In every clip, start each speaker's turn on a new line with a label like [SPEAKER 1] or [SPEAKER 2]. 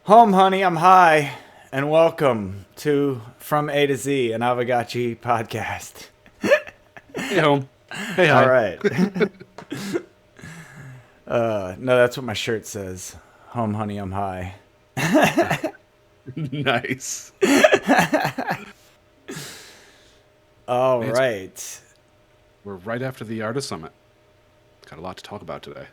[SPEAKER 1] Home, honey, I'm high, and welcome to From A to Z, an Aavegotchi podcast.
[SPEAKER 2] Hey, home. Hey,
[SPEAKER 1] All
[SPEAKER 2] hi.
[SPEAKER 1] right. No, that's what my shirt says. Home, honey, I'm high.
[SPEAKER 2] Nice.
[SPEAKER 1] All
[SPEAKER 2] Man,
[SPEAKER 1] right.
[SPEAKER 2] we're right after the Artist Summit. Got a lot to talk about today.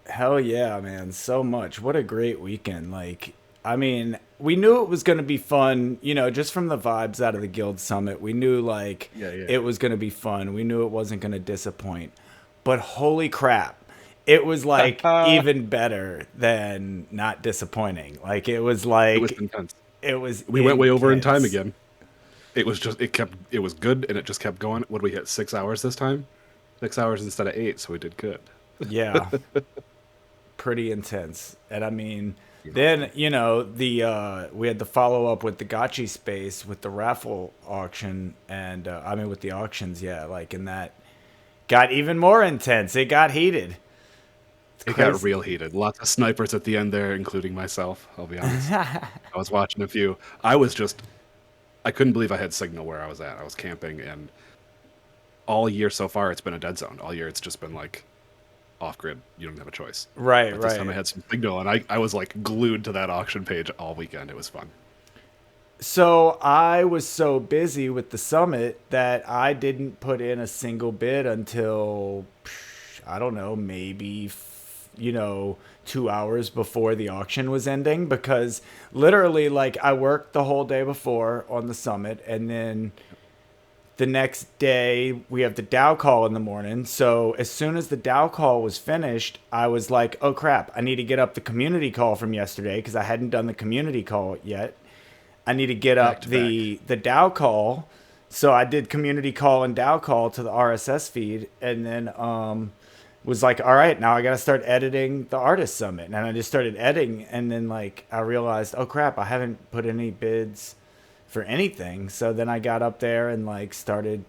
[SPEAKER 1] Hell yeah, man. So much. What a great weekend. We knew it was going to be fun, just from the vibes out of the Guild Summit. We knew,
[SPEAKER 2] Yeah.
[SPEAKER 1] it was going to be fun. We knew it wasn't going to disappoint. But holy crap, it was, even better than not disappointing.
[SPEAKER 2] It was intense.
[SPEAKER 1] It was
[SPEAKER 2] We went way over in time
[SPEAKER 1] intense.
[SPEAKER 2] again. It was good, and it just kept going. What did we hit? 6 hours this time? 6 hours instead of 8, so we did good.
[SPEAKER 1] Yeah, pretty intense. And I mean,
[SPEAKER 2] Yeah.
[SPEAKER 1] then we had the follow up with the Gotchi space with the raffle auction, and with the auctions, yeah, and that got even more intense. It got heated. It's
[SPEAKER 2] It got
[SPEAKER 1] crazy.
[SPEAKER 2] real heated. Lots of snipers at the end there, including myself, I'll be honest. I was watching a few. I couldn't believe I had signal where I was at. I was camping, and all year so far, it's been a dead zone. All year, it's just been off grid. You don't have a choice.
[SPEAKER 1] Right,
[SPEAKER 2] But this time I
[SPEAKER 1] right.
[SPEAKER 2] had some signal, and I was glued to that auction page all weekend. It was fun.
[SPEAKER 1] So I was so busy with the summit that I didn't put in a single bid until I don't know, maybe 2 hours before the auction was ending, because literally, I worked the whole day before on the summit, and then the next day we have the Dow call in the morning. So as soon as the Dow call was finished, I was like, oh crap, I need to get up the community call from yesterday because I hadn't done the community call yet. I need to get
[SPEAKER 2] Back
[SPEAKER 1] up
[SPEAKER 2] to back.
[SPEAKER 1] the Dow call. So I did community call and Dow call to the RSS feed, and then was like, all right, now I got to start editing the Artist Summit. And I just started editing, and then I realized, oh crap, I haven't put any bids for anything. So then I got up there and started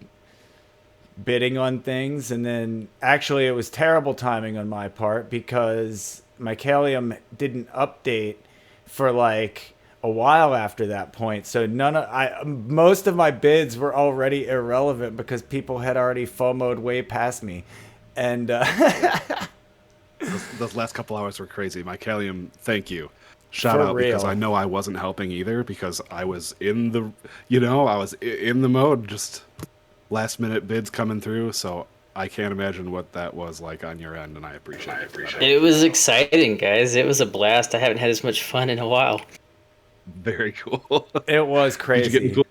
[SPEAKER 1] bidding on things, and then actually it was terrible timing on my part because my Kalium didn't update for a while after that point. So most of my bids were already irrelevant because people had already FOMO'd way past me. And
[SPEAKER 2] Yeah. Those last couple hours were crazy. My Kalium, thank you. Shout
[SPEAKER 1] for
[SPEAKER 2] out, because I
[SPEAKER 1] real.
[SPEAKER 2] know I wasn't helping either, because I was in the mode, just last minute bids coming through. So I can't imagine what that was like on your end, and I appreciate you for that.
[SPEAKER 3] It was exciting, guys. It was a blast. I haven't had as much fun in a while.
[SPEAKER 2] Very cool.
[SPEAKER 1] It was
[SPEAKER 2] Did you get any
[SPEAKER 1] crazy.
[SPEAKER 2] cool?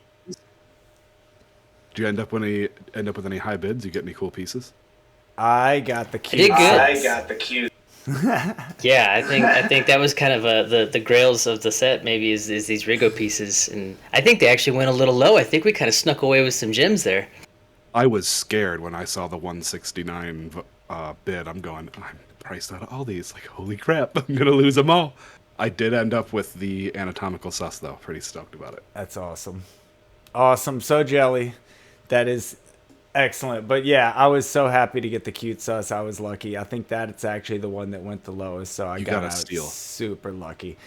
[SPEAKER 2] Did you end up with any high bids? You get any cool pieces?
[SPEAKER 1] I got the
[SPEAKER 3] I did
[SPEAKER 1] cute
[SPEAKER 3] good.
[SPEAKER 1] sets.
[SPEAKER 3] Yeah, I think that was kind of the grails of the set. Maybe is these Rigo pieces, and I think they actually went a little low. I think we kind of snuck away with some gems there.
[SPEAKER 2] I was scared when I saw the 169 bid. I'm priced out of all these. Like, holy crap, I'm gonna lose them all. I did end up with the anatomical sus though. Pretty stoked about it.
[SPEAKER 1] That's awesome. Awesome. So jelly. That is excellent. But yeah, I was so happy to get the cute sus. I was lucky. I think that it's actually the one that went the lowest. So I
[SPEAKER 2] You
[SPEAKER 1] got
[SPEAKER 2] got a
[SPEAKER 1] out
[SPEAKER 2] steal.
[SPEAKER 1] super lucky.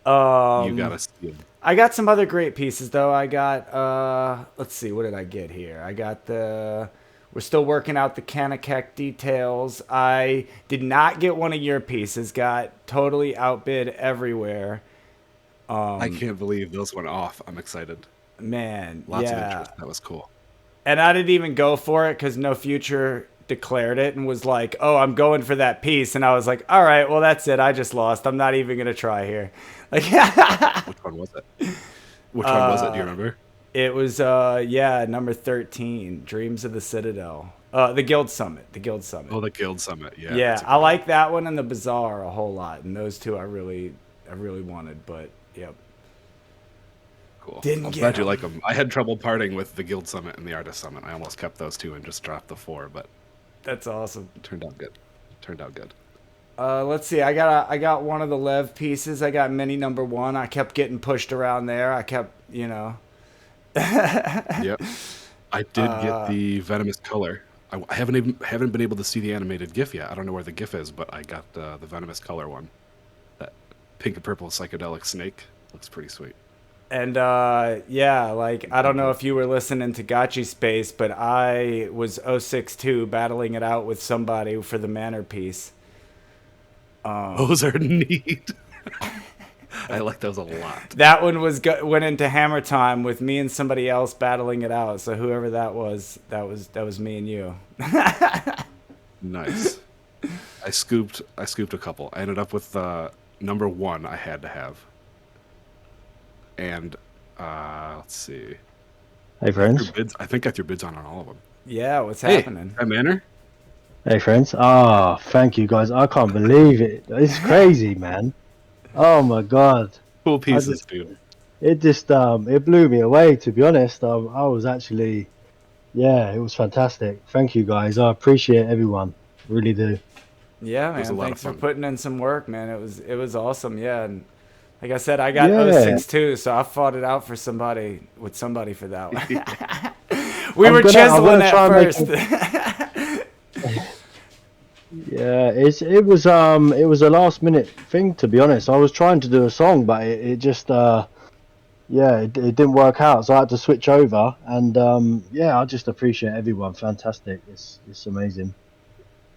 [SPEAKER 2] You got a steal.
[SPEAKER 1] I got some other great pieces though. I got let's see, what did I get here? We're still working out the Kanakek details. I did not get one of your pieces. Got totally outbid everywhere.
[SPEAKER 2] I can't believe those went off. I'm excited.
[SPEAKER 1] Man,
[SPEAKER 2] Lots of
[SPEAKER 1] yeah.
[SPEAKER 2] interest. That was cool.
[SPEAKER 1] And I didn't even go for it because No Future declared it and was like, "Oh, I'm going for that piece." And I was like, "All right, well that's it. I just lost. I'm not even gonna try here." Like,
[SPEAKER 2] Which one was it? Which one was it? Do you remember?
[SPEAKER 1] it was number 13, Dreams of the Citadel. The Guild Summit. The Guild Summit.
[SPEAKER 2] Oh, the Guild Summit. Yeah.
[SPEAKER 1] Yeah,
[SPEAKER 2] That's a
[SPEAKER 1] I
[SPEAKER 2] good one.
[SPEAKER 1] like that one and the Bazaar a whole lot. And those two I really wanted, but yep,
[SPEAKER 2] Cool.
[SPEAKER 1] didn't
[SPEAKER 2] I'm
[SPEAKER 1] get
[SPEAKER 2] glad you
[SPEAKER 1] them.
[SPEAKER 2] like them. I had trouble parting with the Guild Summit and the Artist Summit. I almost kept those two and just dropped the 4, but
[SPEAKER 1] That's awesome.
[SPEAKER 2] it turned out good. Turned out good.
[SPEAKER 1] Let's see. I got one of the Lev pieces. I got mini number one. I kept getting pushed around there. I kept.
[SPEAKER 2] Yep. I did get the Venomous color. I haven't been able to see the animated GIF yet. I don't know where the GIF is, but I got the Venomous color one. That pink and purple psychedelic snake. Looks pretty sweet.
[SPEAKER 1] And yeah, like I don't know if you were listening to Gotchi Space, but I was 062 battling it out with somebody for the Manor piece.
[SPEAKER 2] Those are neat. I like those a lot.
[SPEAKER 1] That one went into Hammer Time with me and somebody else battling it out. So whoever that was me and you.
[SPEAKER 2] Nice. I scooped a couple. I ended up with number 1 I had to have. And let's see.
[SPEAKER 4] Hey friends.
[SPEAKER 2] I think I threw bids on all of them.
[SPEAKER 1] Yeah, what's happening?
[SPEAKER 2] Hi, Manor.
[SPEAKER 4] Hey friends. Thank you guys. I can't believe it. It's crazy, man. Oh my god.
[SPEAKER 2] Cool pieces, dude.
[SPEAKER 4] It just it blew me away, to be honest. I was actually, yeah, it was fantastic. Thank you guys. I appreciate everyone. Really do.
[SPEAKER 1] Yeah, man.
[SPEAKER 2] A lot
[SPEAKER 1] Thanks
[SPEAKER 2] of
[SPEAKER 1] for
[SPEAKER 2] fun.
[SPEAKER 1] Putting in some work, man. It was awesome. Yeah, and like I said, I got
[SPEAKER 4] Yeah.
[SPEAKER 1] 062, so I fought it out for somebody for that one. We
[SPEAKER 4] I'm
[SPEAKER 1] were
[SPEAKER 4] gonna
[SPEAKER 1] chiseling at
[SPEAKER 4] try and make
[SPEAKER 1] first.
[SPEAKER 4] Yeah, it was a last minute thing, to be honest. I was trying to do a song, but it just it didn't work out, so I had to switch over. And yeah, I just appreciate everyone. Fantastic. It's amazing.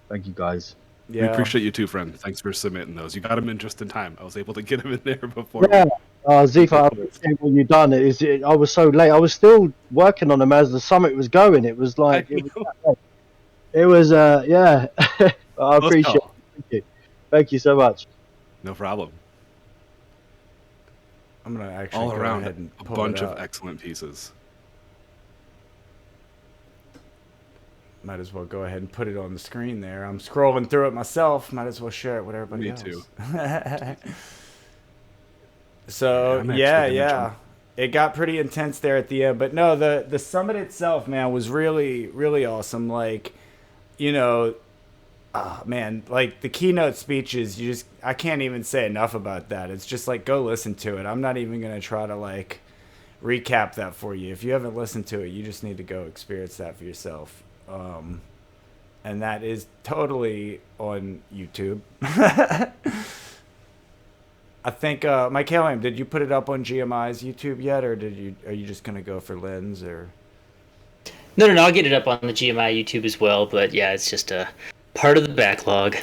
[SPEAKER 4] Thank you guys.
[SPEAKER 2] We
[SPEAKER 1] Yeah.
[SPEAKER 2] appreciate you too, friend. Thanks for submitting those. You got them in just in time. I was able to get them in there before.
[SPEAKER 4] Yeah. Zifa, I appreciate what you've done. I was so late. I was still working on them as the summit was going. It was like it was yeah. I appreciate it. Thank you. Thank you so much.
[SPEAKER 2] No problem.
[SPEAKER 1] I'm gonna actually
[SPEAKER 2] All
[SPEAKER 1] go
[SPEAKER 2] around
[SPEAKER 1] ahead and
[SPEAKER 2] a
[SPEAKER 1] pull
[SPEAKER 2] bunch
[SPEAKER 1] it
[SPEAKER 2] of
[SPEAKER 1] up.
[SPEAKER 2] excellent pieces.
[SPEAKER 1] Might as well go ahead and put it on the screen there. I'm scrolling through it myself. Might as well share it with everybody
[SPEAKER 2] Me
[SPEAKER 1] else.
[SPEAKER 2] too.
[SPEAKER 1] So
[SPEAKER 2] I'm actually
[SPEAKER 1] yeah,
[SPEAKER 2] gonna jump.
[SPEAKER 1] it got pretty intense there at the end. But no, the summit itself, man, was really really awesome. Like, you know, man, like the keynote speeches, I can't even say enough about that. It's just like, go listen to it. I'm not even gonna try to like recap that for you. If you haven't listened to it, you just need to go experience that for yourself. And that is totally on YouTube. I think Mike Hallam, did you put it up on GMI's YouTube yet, or are you just gonna go for Lens or?
[SPEAKER 3] No, I'll get it up on the GMI YouTube as well. But yeah, it's just a part of the backlog.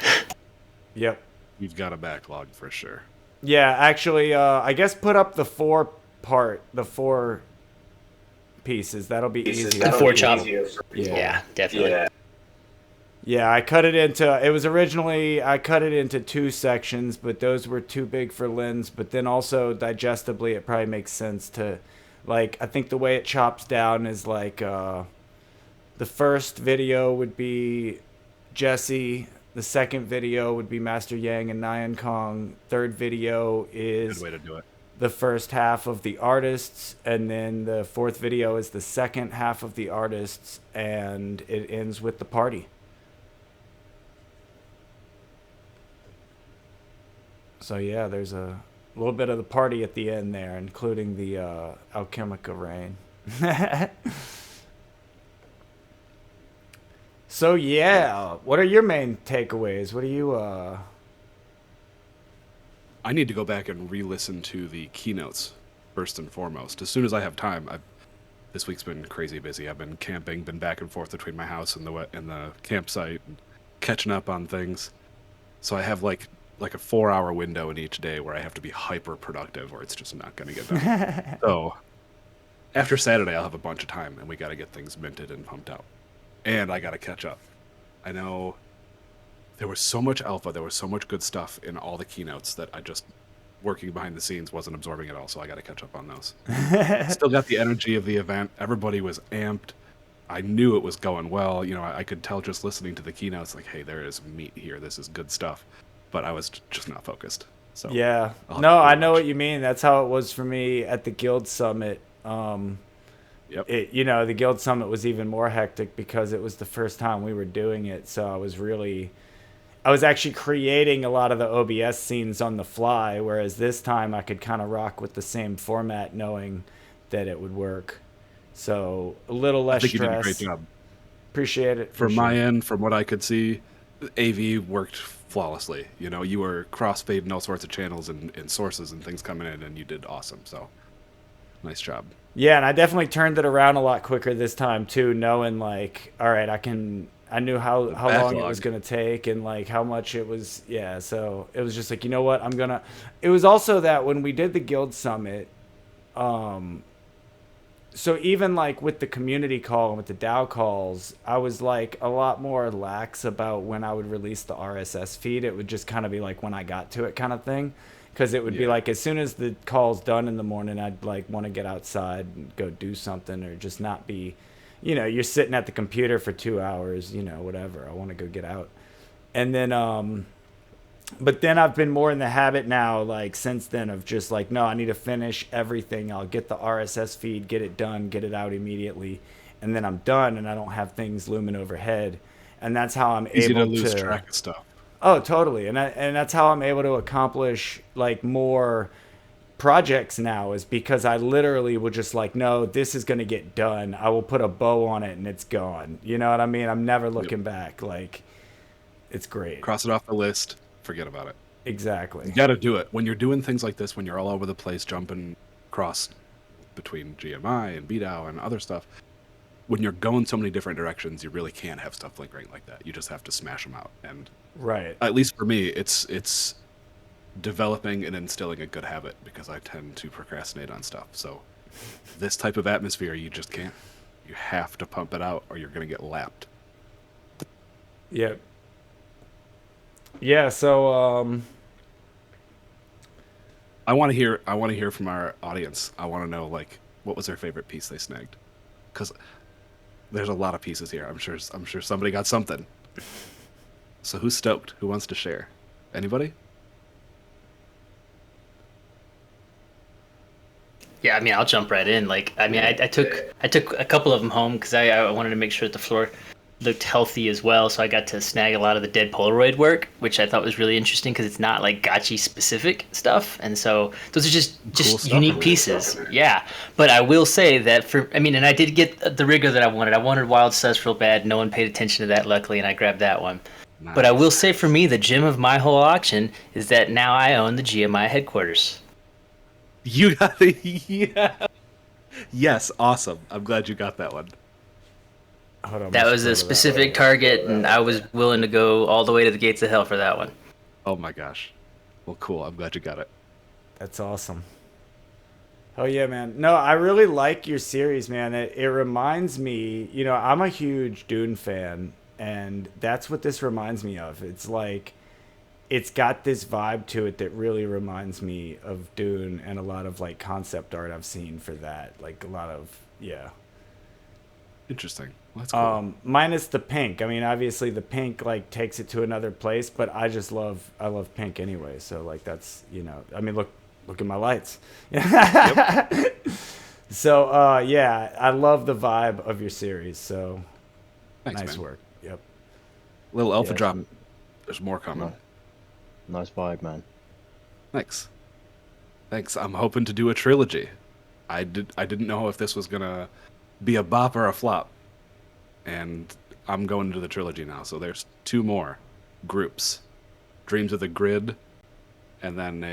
[SPEAKER 1] Yep.
[SPEAKER 2] We've got a backlog for sure.
[SPEAKER 1] Yeah, actually, I guess put up the four pieces. That'll be easier.
[SPEAKER 3] The 4 chop.
[SPEAKER 1] Yeah,
[SPEAKER 3] definitely.
[SPEAKER 1] Yeah, I cut it into. It was originally I cut it into 2 sections, but those were too big for Lens. But then also digestably, it probably makes sense to, like, I think the way it chops down is like the first video would be Jesse. The second video would be Master Yang and Nyan Kong. Third video is
[SPEAKER 2] Good way to do it.
[SPEAKER 1] the first half of the artists, and then the fourth video is the second half of the artists, and it ends with the party. So yeah, there's a little bit of the party at the end there, including the Alchemica Rain. So yeah, what are your main takeaways? What do you
[SPEAKER 2] I need to go back and re-listen to the keynotes first and foremost. As soon as I have time. This week's been crazy busy. I've been camping, been back and forth between my house and the campsite, and catching up on things. So I have like a 4-hour window in each day where I have to be hyper productive, or it's just not going to get done. So after Saturday, I'll have a bunch of time, and we got to get things minted and pumped out. And I got to catch up. I know there was so much alpha, there was so much good stuff in all the keynotes that I just, working behind the scenes, wasn't absorbing it all, so I got to catch up on those. Still got the energy of the event. Everybody was amped. I knew it was going well. You know, I could tell just listening to the keynotes, like, hey, there is meat here. This is good stuff. But I was just not focused. So
[SPEAKER 1] Yeah. No, I know what you mean. That's how it was for me at the Guild Summit.
[SPEAKER 2] Yep.
[SPEAKER 1] The Guild Summit was even more hectic because it was the first time we were doing it. So I was actually creating a lot of the OBS scenes on the fly, whereas this time I could kind of rock with the same format knowing that it would work. So a little less
[SPEAKER 2] I think
[SPEAKER 1] stress.
[SPEAKER 2] you did a great job.
[SPEAKER 1] Appreciate it.
[SPEAKER 2] From my end, from what I could see, AV worked flawlessly. You know, you were cross-fading all sorts of channels and sources and things coming in, and you did awesome. So, nice job.
[SPEAKER 1] Yeah, and I definitely turned it around a lot quicker this time too, knowing like, all right, I knew how long it was gonna take and like how much it was. Yeah, so it was just like, you know what, It was also that when we did the Guild Summit, so even like with the community call and with the DAO calls, I was like a lot more lax about when I would release the RSS feed. It would just kind of be like when I got to it kind of thing. Because it would be like as soon as the call's done in the morning, I'd like want to get outside and go do something or just not be, you know, you're sitting at the computer for 2 hours, you know, whatever. I want to go get out. And then, but then I've been more in the habit now, like since then, of just like, no, I need to finish everything. I'll get the RSS feed, get it done, get it out immediately. And then I'm done and I don't have things looming overhead. And that's how I'm
[SPEAKER 2] Easy
[SPEAKER 1] able
[SPEAKER 2] to lose track of stuff.
[SPEAKER 1] Oh, totally. And that's how I'm able to accomplish like more projects now, is because I literally will just like, no, this is going to get done. I will put a bow on it and it's gone. You know what I mean? I'm never looking back. Like, it's great.
[SPEAKER 2] Cross it off the list. Forget about it.
[SPEAKER 1] Exactly.
[SPEAKER 2] You got to do it. When you're doing things like this, when you're all over the place, jumping across between GMI and BDAO and other stuff, when you're going so many different directions, you really can't have stuff lingering like that. You just have to smash them out. And
[SPEAKER 1] right.
[SPEAKER 2] At least for me, it's developing and instilling a good habit, because I tend to procrastinate on stuff. So this type of atmosphere, you just can't. You have to pump it out or you're going to get lapped.
[SPEAKER 1] Yep. Yeah, so
[SPEAKER 2] I want to hear from our audience. I want to know, like, what was their favorite piece they snagged? Cuz there's a lot of pieces here. I'm sure somebody got something. So who's stoked? Who wants to share? Anybody?
[SPEAKER 3] Yeah, I mean, I'll jump right in. Like, I mean, I took a couple of them home because I wanted to make sure that the floor looked healthy as well. So I got to snag a lot of the dead Polaroid work, which I thought was really interesting because it's not like Gotchi specific stuff. And so those are just
[SPEAKER 2] Cool
[SPEAKER 3] unique pieces. Yeah. But I will say that and I did get the rigger that I wanted. I wanted Wild Sus real bad. No one paid attention to that, luckily, and I grabbed that one.
[SPEAKER 2] Nice.
[SPEAKER 3] But I will say, for me, the gem of my whole auction is that now I own the GMI headquarters.
[SPEAKER 2] You got the yeah. Yes, awesome. I'm glad you got that one.
[SPEAKER 1] hold on,
[SPEAKER 3] That
[SPEAKER 1] let's
[SPEAKER 3] was
[SPEAKER 1] go
[SPEAKER 3] a
[SPEAKER 1] to
[SPEAKER 3] specific target, and I was willing to go all the way to the gates of hell for that one.
[SPEAKER 2] Oh my gosh. Well, cool. I'm glad you got it.
[SPEAKER 1] That's awesome. Oh yeah, man. No, I really like your series, man. It reminds me, you know, I'm a huge Dune fan, and that's what this reminds me of. It's like, it's got this vibe to it that really reminds me of Dune and a lot of like concept art I've seen for that. Like a lot of, yeah.
[SPEAKER 2] Interesting. Well, that's cool.
[SPEAKER 1] Minus the pink. I mean, obviously the pink like takes it to another place, but I love pink anyway. So like that's, you know, I mean, look at my lights.
[SPEAKER 2] Yep.
[SPEAKER 1] So yeah, I love the vibe of your series. So
[SPEAKER 2] Thanks,
[SPEAKER 1] nice
[SPEAKER 2] man.
[SPEAKER 1] work. Yep.
[SPEAKER 2] Little alpha
[SPEAKER 4] Yeah.
[SPEAKER 2] drop. There's more coming.
[SPEAKER 4] Nice vibe, man.
[SPEAKER 2] Thanks. I'm hoping to do a trilogy. I didn't know if this was gonna be a bop or a flop, and I'm going into the trilogy now. So there's 2 more groups: Dreams of the Grid, and then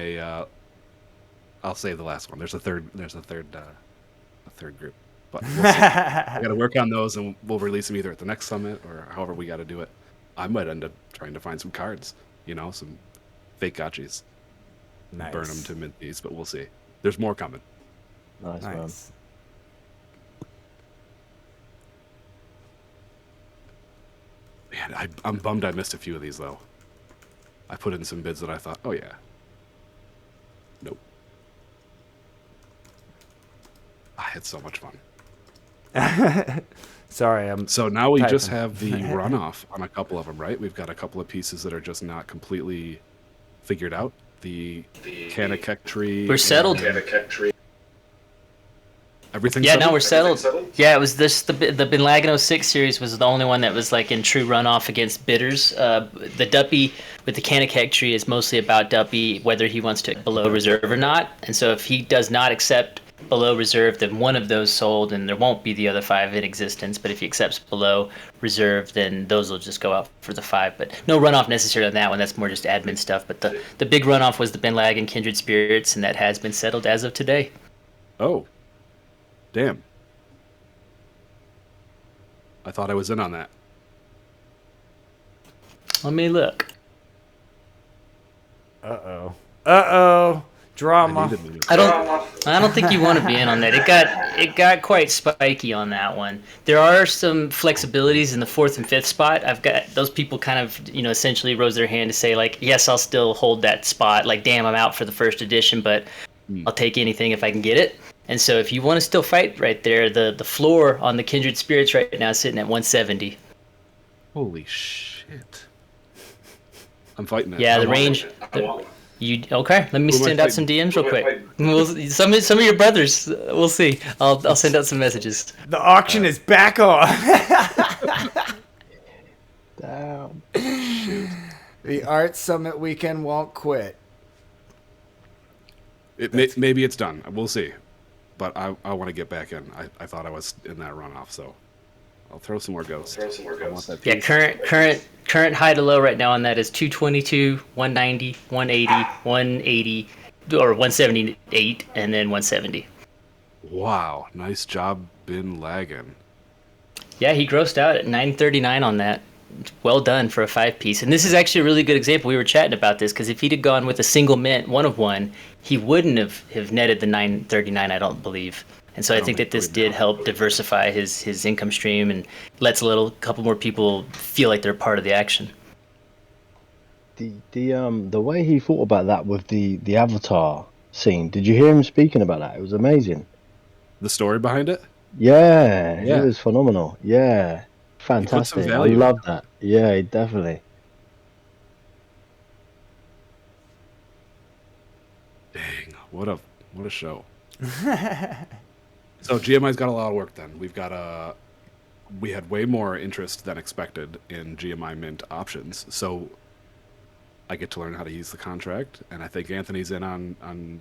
[SPEAKER 2] I'll save the last one. There's a third group, but we'll see. I got to work on those, and we'll release them either at the next summit or however we got to do it. I might end up trying to find some cards, you know, some fake gotchis,
[SPEAKER 1] Nice.
[SPEAKER 2] burn them to mint these, but we'll see. There's more coming.
[SPEAKER 4] Nice, man.
[SPEAKER 1] Nice.
[SPEAKER 2] Man, I'm bummed I missed a few of these though. I put in some bids that I thought, oh yeah. Nope. I had so much fun.
[SPEAKER 1] Sorry, I'm
[SPEAKER 2] So now we just
[SPEAKER 1] typing.
[SPEAKER 2] have the runoff on a couple of them, right? We've got a couple of pieces that are just not completely figured out. The Kanakek tree.
[SPEAKER 3] We're settled.
[SPEAKER 2] Everything.
[SPEAKER 3] Yeah,
[SPEAKER 2] settled?
[SPEAKER 3] no, we're settled. Yeah, it was this the Bin Laden 06 series was the only one that was like in true runoff against bidders. The Duppy with the Kanakek tree is mostly about Duppy, whether he wants to below reserve or not. And so if he does not accept below reserve, then one of those sold, and there won't be the other 5 in existence. But if he accepts below reserve, then those will just go out for the 5. But no runoff necessarily on that one. That's more just admin stuff. But the big runoff was the Ben Lag and Kindred Spirits, and that has been settled as of today.
[SPEAKER 2] Oh, damn. I thought I was in on that.
[SPEAKER 3] Let me look.
[SPEAKER 1] Uh-oh. Drama.
[SPEAKER 3] I don't think you want to be in on that. It got quite spiky on that one. There are some flexibilities in the 4th and 5th spot. I've got those people kind of, essentially rose their hand to say like, yes, I'll still hold that spot. Like, damn, I'm out for the 1st edition, but I'll take anything if I can get it. And so if you want to still fight right there, the floor on the Kindred Spirits right now is sitting at 170.
[SPEAKER 2] Holy shit. I'm fighting that.
[SPEAKER 3] Yeah, the range. Okay? Let me send out some DMs real quick. Some of your brothers. We'll see. I'll send out some messages.
[SPEAKER 1] The auction is back on.
[SPEAKER 4] Damn.
[SPEAKER 2] Shoot.
[SPEAKER 1] The Art Summit weekend won't quit.
[SPEAKER 2] Maybe it's done. We'll see. But I want to get back in. I thought I was in that runoff, so I'll throw some more ghosts. I want that
[SPEAKER 3] Yeah, current high to low right now on that is 222, 190, 180, 180, or 178, and then 170.
[SPEAKER 2] Wow, nice job, Bin Laden.
[SPEAKER 3] Yeah, he grossed out at 939 on that. Well done for a 5-piece. And this is actually a really good example. We were chatting about this because if he'd have gone with a single mint 1 of 1, he wouldn't have netted the 939, I don't believe. And so I think that this did help diversify his income stream and lets a couple more people feel like they're part of the action.
[SPEAKER 4] The way he thought about that with the Avatar scene, did you hear him speaking about that? It was amazing.
[SPEAKER 2] The story behind it?
[SPEAKER 4] Yeah.
[SPEAKER 2] Yeah.
[SPEAKER 4] It was phenomenal. Yeah, fantastic. I
[SPEAKER 2] value
[SPEAKER 4] love that. Yeah, definitely.
[SPEAKER 2] Dang, what a show. So GMI's got a lot of work done. We had way more interest than expected in GMI Mint options. So I get to learn how to use the contract, and I think Anthony's in on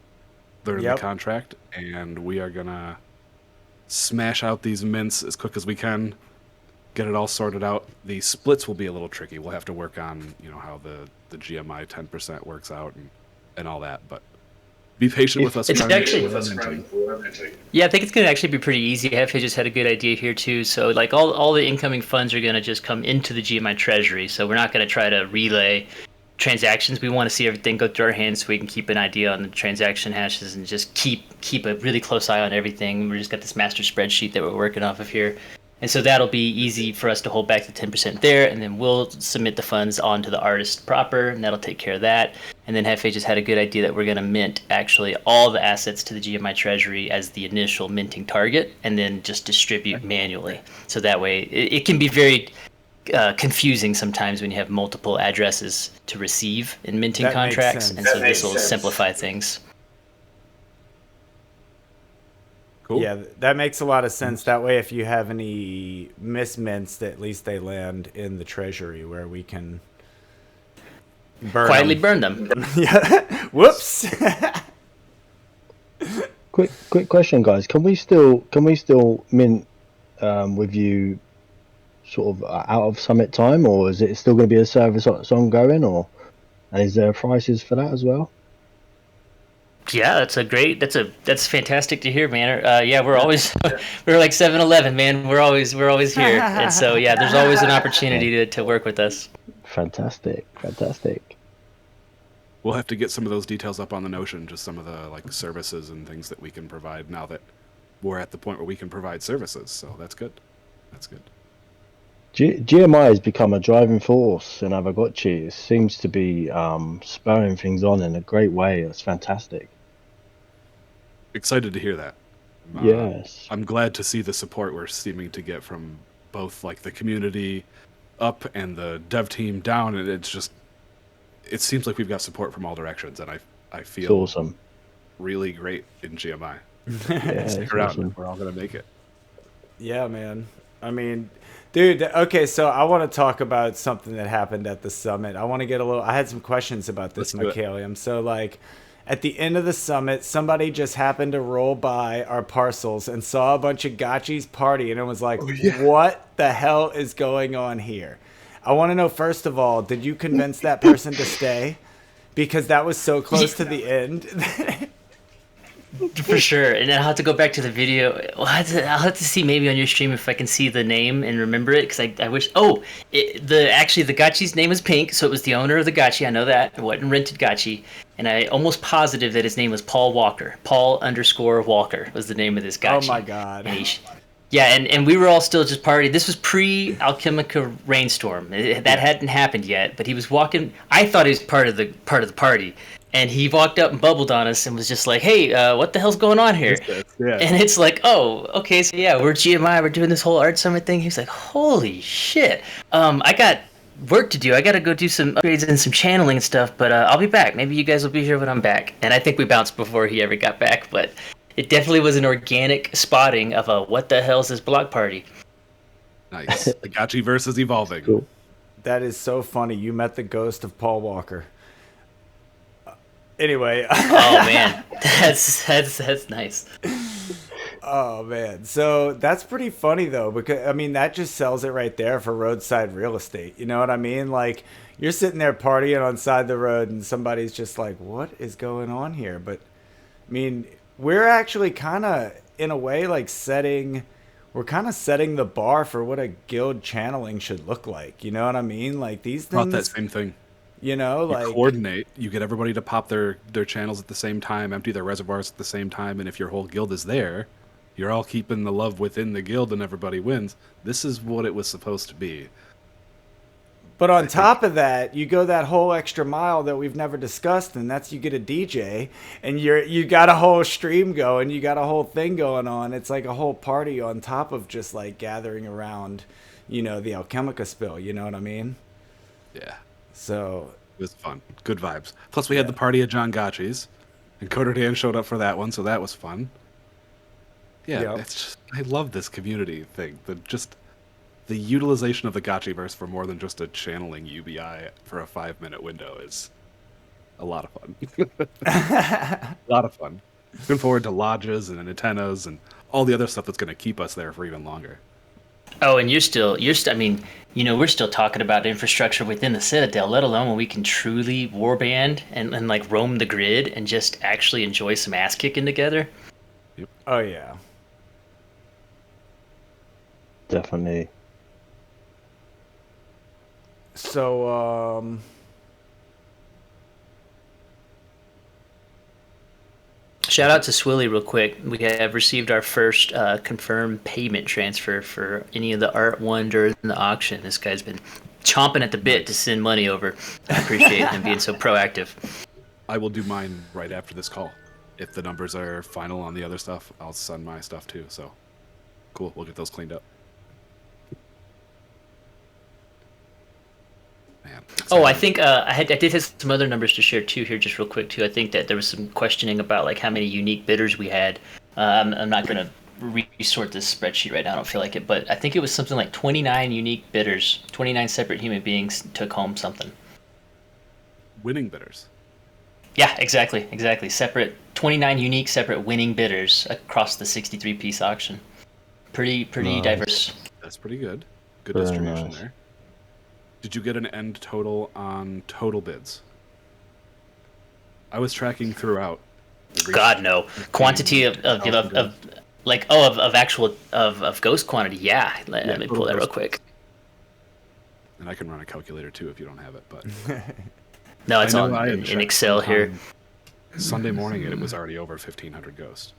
[SPEAKER 2] learning the contract, and we are gonna smash out these mints as quick as we can, get it all sorted out. The splits will be a little tricky. We'll have to work on how the GMI 10% works out and all that, but be patient with us.
[SPEAKER 3] Yeah, I think it's going to actually be pretty easy. Hefe just had a good idea here too. So like all the incoming funds are going to just come into the GMI treasury. So we're not going to try to relay transactions. We want to see everything go through our hands so we can keep an idea on the transaction hashes and just keep a really close eye on everything. We just got this master spreadsheet that we're working off of here. And so that'll be easy for us to hold back the 10% there, and then we'll submit the funds onto the artist proper, and that'll take care of that. And then Hefe just had a good idea that we're going to mint actually all the assets to the GMI treasury as the initial minting target, and then just distribute manually. So that way, it can be very confusing sometimes when you have multiple addresses to receive in minting contracts, and so this will simplify things.
[SPEAKER 2] Cool.
[SPEAKER 1] Yeah, that makes a lot of sense. That way, if you have any mismints, at least they land in the treasury where we can
[SPEAKER 3] quietly burn them.
[SPEAKER 1] Yeah. Whoops.
[SPEAKER 4] Quick question, guys. Can we still mint with you sort of out of summit time, or is it still going to be a service that's ongoing, and is there prices for that as well?
[SPEAKER 3] Yeah, that's fantastic to hear, man. Yeah, we're like 7-Eleven, man. We're always here, and so yeah, there's always an opportunity to work with us.
[SPEAKER 4] Fantastic.
[SPEAKER 2] We'll have to get some of those details up on the Notion, just some of the services and things that we can provide now that we're at the point where we can provide services. So that's good.
[SPEAKER 4] GMI has become a driving force in Aavegotchi. It seems to be spurring things on in a great way. It's fantastic.
[SPEAKER 2] Excited to hear that.
[SPEAKER 4] Yes.
[SPEAKER 2] I'm glad to see the support we're seeming to get from both the community up and the dev team down, and it seems like we've got support from all directions, and I feel
[SPEAKER 4] awesome.
[SPEAKER 2] Really great in GMI.
[SPEAKER 4] Yeah,
[SPEAKER 2] Stick around.
[SPEAKER 4] Awesome.
[SPEAKER 2] We're all gonna make it.
[SPEAKER 1] Yeah, man. I mean, dude, okay, so I want to talk about something that happened at the summit. I want to get I had some questions about this, Michaelium. So, at the end of the summit, somebody just happened to roll by our parcels and saw a bunch of gotchis party, and it was like, what the hell is going on here? I want to know, first of all, did you convince that person to stay? Because that was so close to the end.
[SPEAKER 3] For sure. And then I'll have to go back to the video. I'll have to see maybe on your stream if I can see the name and remember it, because I wish. Oh, actually the gotchi's name was Pink, so it was the owner of the gotchi. I know that. It wasn't rented gotchi. And I almost positive that his name was Paul Walker. Paul_Walker was the name of this gotchi.
[SPEAKER 1] Oh my god.
[SPEAKER 3] Yeah, and we were all still just partying. This was pre-Alchemica rainstorm. That hadn't happened yet, but he was walking. I thought he was part of the party. And he walked up and bubbled on us and was just like, hey, what the hell's going on here?
[SPEAKER 2] Yeah.
[SPEAKER 3] And it's like, oh, okay, so yeah, we're GMI, we're doing this whole art summit thing. He's like, holy shit. I got work to do. I got to go do some upgrades and some channeling and stuff, but I'll be back. Maybe you guys will be here when I'm back. And I think we bounced before he ever got back, but it definitely was an organic spotting of a what the hell's this block party.
[SPEAKER 2] Nice. The Gotchiverse is evolving.
[SPEAKER 4] Cool.
[SPEAKER 1] That is so funny. You met the ghost of Paul Walker. Anyway.
[SPEAKER 3] Oh man, that's nice.
[SPEAKER 1] Oh man, so that's pretty funny though, because I mean that just sells it right there for roadside real estate. You know what I mean? Like you're sitting there partying on side the road, and somebody's just like, "What is going on here?" But I mean, we're actually kind of in a way like setting the bar for what a guild channeling should look like. You know what I mean? Like these things.
[SPEAKER 2] Not that same thing.
[SPEAKER 1] You know, like
[SPEAKER 2] coordinate. You get everybody to pop their channels at the same time, empty their reservoirs at the same time, and if your whole guild is there, you're all keeping the love within the guild, and everybody wins. This is what it was supposed to be.
[SPEAKER 1] But on top of that, you go that whole extra mile that we've never discussed, and that's you get a DJ, and you got a whole stream going, you got a whole thing going on. It's like a whole party on top of just like gathering around, the Alchemica spill. You know what I mean?
[SPEAKER 2] Yeah.
[SPEAKER 1] So
[SPEAKER 2] it was fun. Good vibes. Plus, we had the party at John Gotchi's, and Coder Dan showed up for that one, so that was fun. Yeah, it's just, I love this community thing. The utilization of the Gotchiverse for more than just a channeling UBI for a 5-minute window is a lot of fun. A lot of fun. Looking forward to lodges and antennas and all the other stuff that's going to keep us there for even longer.
[SPEAKER 3] Oh, and I mean, we're still talking about infrastructure within the Citadel, let alone when we can truly warband and like roam the grid and just actually enjoy some ass kicking together.
[SPEAKER 2] Yep.
[SPEAKER 1] Oh yeah.
[SPEAKER 4] Definitely.
[SPEAKER 1] So
[SPEAKER 3] shout out to Swilly real quick. We have received our first confirmed payment transfer for any of the art won during the auction. This guy's been chomping at the bit to send money over. I appreciate him being so proactive.
[SPEAKER 2] I will do mine right after this call. If the numbers are final on the other stuff, I'll send my stuff too. So cool, we'll get those cleaned up. Man,
[SPEAKER 3] I think I did have some other numbers to share too here, just real quick too. I think that there was some questioning about like how many unique bidders we had. I'm not gonna resort this spreadsheet right now. I don't feel like it, but I think it was something like 29 unique bidders. 29 separate human beings took home something.
[SPEAKER 2] winning bidders.
[SPEAKER 3] Yeah, exactly. Separate 29 unique separate winning bidders across the 63-piece auction. Pretty
[SPEAKER 4] Nice.
[SPEAKER 3] diverse.
[SPEAKER 2] That's pretty good. Good
[SPEAKER 4] Very
[SPEAKER 2] distribution
[SPEAKER 4] nice.
[SPEAKER 2] there. Did you get an end total on total bids? I was tracking throughout.
[SPEAKER 3] God no. Quantity of ghost quantity. Yeah. Let me pull that real quick.
[SPEAKER 2] And I can run a calculator too if you don't have it, but
[SPEAKER 3] No, it's
[SPEAKER 2] I know
[SPEAKER 3] on
[SPEAKER 2] I
[SPEAKER 3] in
[SPEAKER 2] checked
[SPEAKER 3] Excel here.
[SPEAKER 2] Sunday morning it was already over 1,500 ghosts.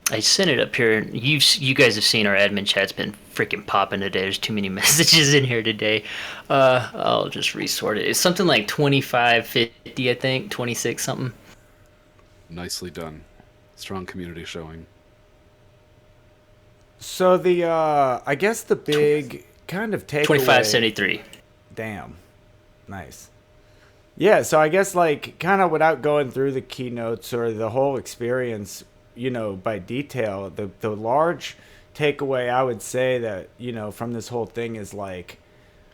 [SPEAKER 3] I sent it up here. You guys have seen our admin chat's been freaking popping today. There's too many messages in here today. I'll just resort it. It's something like 2550, I think, 26 something.
[SPEAKER 2] Nicely done. Strong community showing.
[SPEAKER 1] So the I guess the big kind of takeaway.
[SPEAKER 3] 2573.
[SPEAKER 1] Damn, nice. Yeah, so I guess like kind of without going through the keynotes or the whole experience, by detail, the large takeaway I would say that from this whole thing is like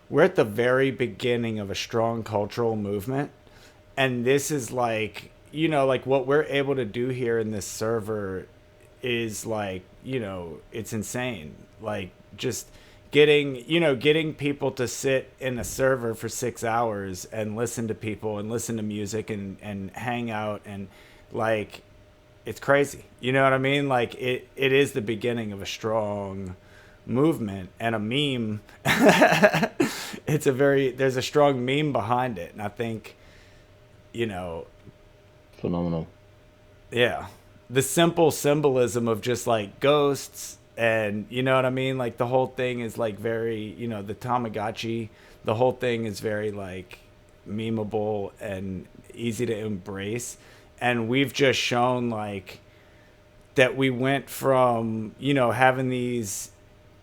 [SPEAKER 1] we're at the very beginning of a strong cultural movement, and this is like you know, like what we're able to do here in this server is like, you know, it's insane. Like just getting people to sit in a server for 6 hours and listen to people and listen to music and hang out, and like, it's crazy. You know what I mean? Like it is the beginning of a strong movement and a meme. There's a strong meme behind it. And I think, you know,
[SPEAKER 4] phenomenal.
[SPEAKER 1] Yeah. The simple symbolism of just like ghosts, and you know what I mean? Like the whole thing is like very, you know, the Tamagotchi, the whole thing is very like memeable and easy to embrace. And we've just shown like that we went from, you know, having these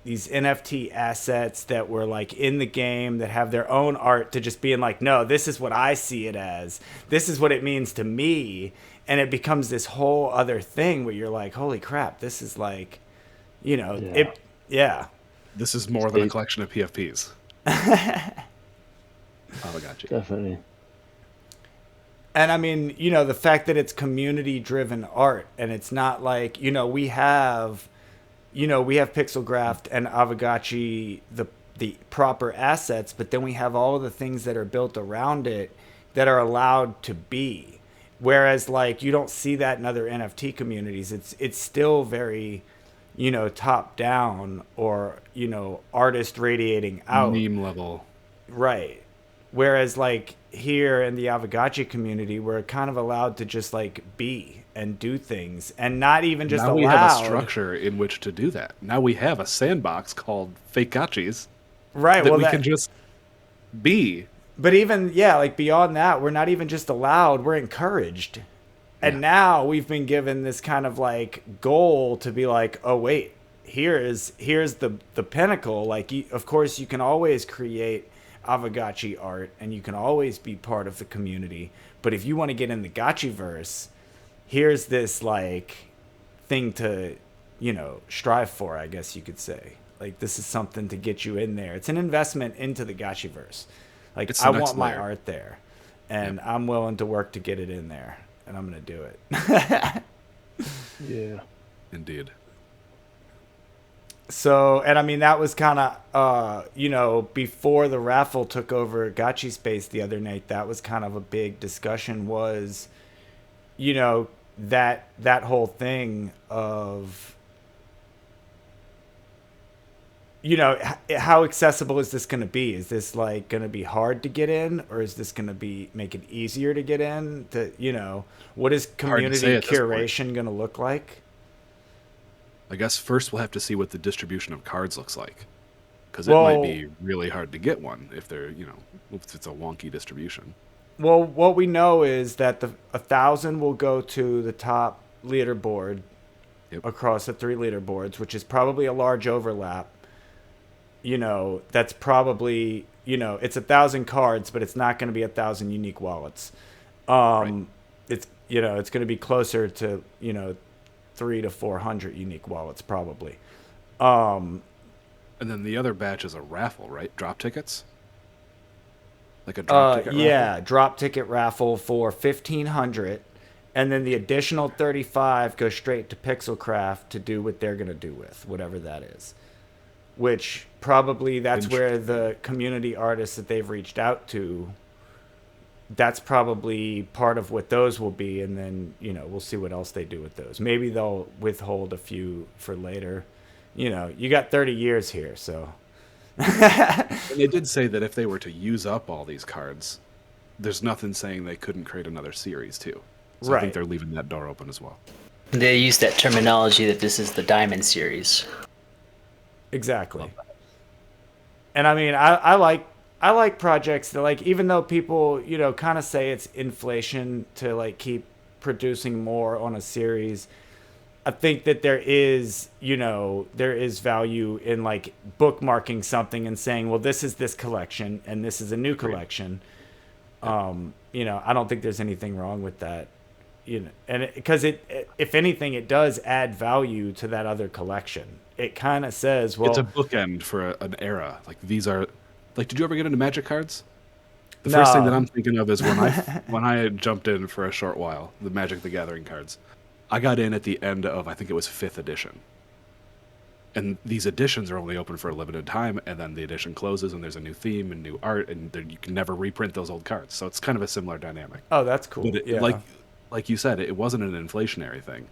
[SPEAKER 1] NFT assets that were like in the game that have their own art to just being like, no, this is what I see it as. This is what it means to me. And it becomes this whole other thing where you're like, holy crap, this is like, you know,
[SPEAKER 2] This is more than a collection of PFPs. Aavegotchi.
[SPEAKER 4] Definitely.
[SPEAKER 1] And I mean, you know, the fact that it's community driven art, and it's not like, you know, we have Pixelgraphed and Aavegotchi, the proper assets, but then we have all of the things that are built around it that are allowed to be. Whereas like you don't see that in other NFT communities. It's still very, you know, top down, or, you know, artist radiating out.
[SPEAKER 2] Meme level.
[SPEAKER 1] Right. Whereas like here in the Aavegotchi community, we're kind of allowed to just like be and do things, and not even just
[SPEAKER 2] now
[SPEAKER 1] allowed.
[SPEAKER 2] We have a structure in which to do that. Now we have a sandbox called Fake Gotchis.
[SPEAKER 1] Right.
[SPEAKER 2] That we can just be.
[SPEAKER 1] But even, yeah, like beyond that, we're not even just allowed, we're encouraged. And now we've been given this kind of like goal to be like, oh wait, here's the pinnacle. Like, of course you can always create Aavegotchi art and you can always be part of the community. But if you want to get in the Gotchiverse, here's this like thing to, you know, strive for, I guess you could say. Like this is something to get you in there. It's an investment into the Gotchiverse. Like I want my art there, and I'm willing to work to get it in there, and I'm going to do it.
[SPEAKER 4] Yeah.
[SPEAKER 2] Indeed.
[SPEAKER 1] So, and I mean, that was kind of, you know, before the raffle took over Gotchi Space the other night, that was kind of a big discussion was, you know, that whole thing of, you know, how accessible is this going to be? Is this like going to be hard to get in, or is this going to be make it easier to get in? To, you know, what is community curation going to look like?
[SPEAKER 2] I guess first we'll have to see what the distribution of cards looks like, because it might be really hard to get one if they're, you know, if it's a wonky distribution.
[SPEAKER 1] Well, what we know is that 1,000 will go to the top leaderboard across the 3 leaderboards, which is probably a large overlap. You know, that's probably, you know, it's 1,000 cards, but it's not going to be 1,000 unique wallets.
[SPEAKER 2] Right.
[SPEAKER 1] It's, you know, it's going to be closer to, you know, 300 to 400 unique wallets probably.
[SPEAKER 2] And then the other batch is a raffle, right? Drop tickets? Like a drop ticket raffle?
[SPEAKER 1] Yeah, drop ticket raffle for 1,500. And then the additional 35 go straight to Pixelcraft to do what they're going to do with, whatever that is. Which probably that's where the community artists that they've reached out to, that's probably part of what those will be. And then, you know, we'll see what else they do with those. Maybe they'll withhold a few for later. You know, you got 30 years here, so.
[SPEAKER 2] And they did say that if they were to use up all these cards, there's nothing saying they couldn't create another series too. So I think they're leaving that door open as well.
[SPEAKER 3] They use that terminology that this is the Diamond series.
[SPEAKER 1] Exactly. And I mean, I like projects that, like, even though people, you know, kind of say it's inflation to like keep producing more on a series, I think that there is, you know, there is value in like bookmarking something and saying, well, this is this collection and this is a new collection. You know, I don't think there's anything wrong with that. You know, and because if anything, it does add value to that other collection. It kind of says, well,
[SPEAKER 2] it's a bookend for an era. Like these are, like, did you ever get into Magic cards? The first thing that
[SPEAKER 1] No.
[SPEAKER 2] I'm thinking of is when I jumped in for a short while, the Magic the Gathering cards. I got in at the end of, I think it was 5th edition. And these editions are only open for a limited time, and then the edition closes, and there's a new theme and new art, and you can never reprint those old cards. So it's kind of a similar dynamic.
[SPEAKER 1] Oh, that's cool.
[SPEAKER 2] But
[SPEAKER 1] Yeah.
[SPEAKER 2] like you said, it wasn't an inflationary thing.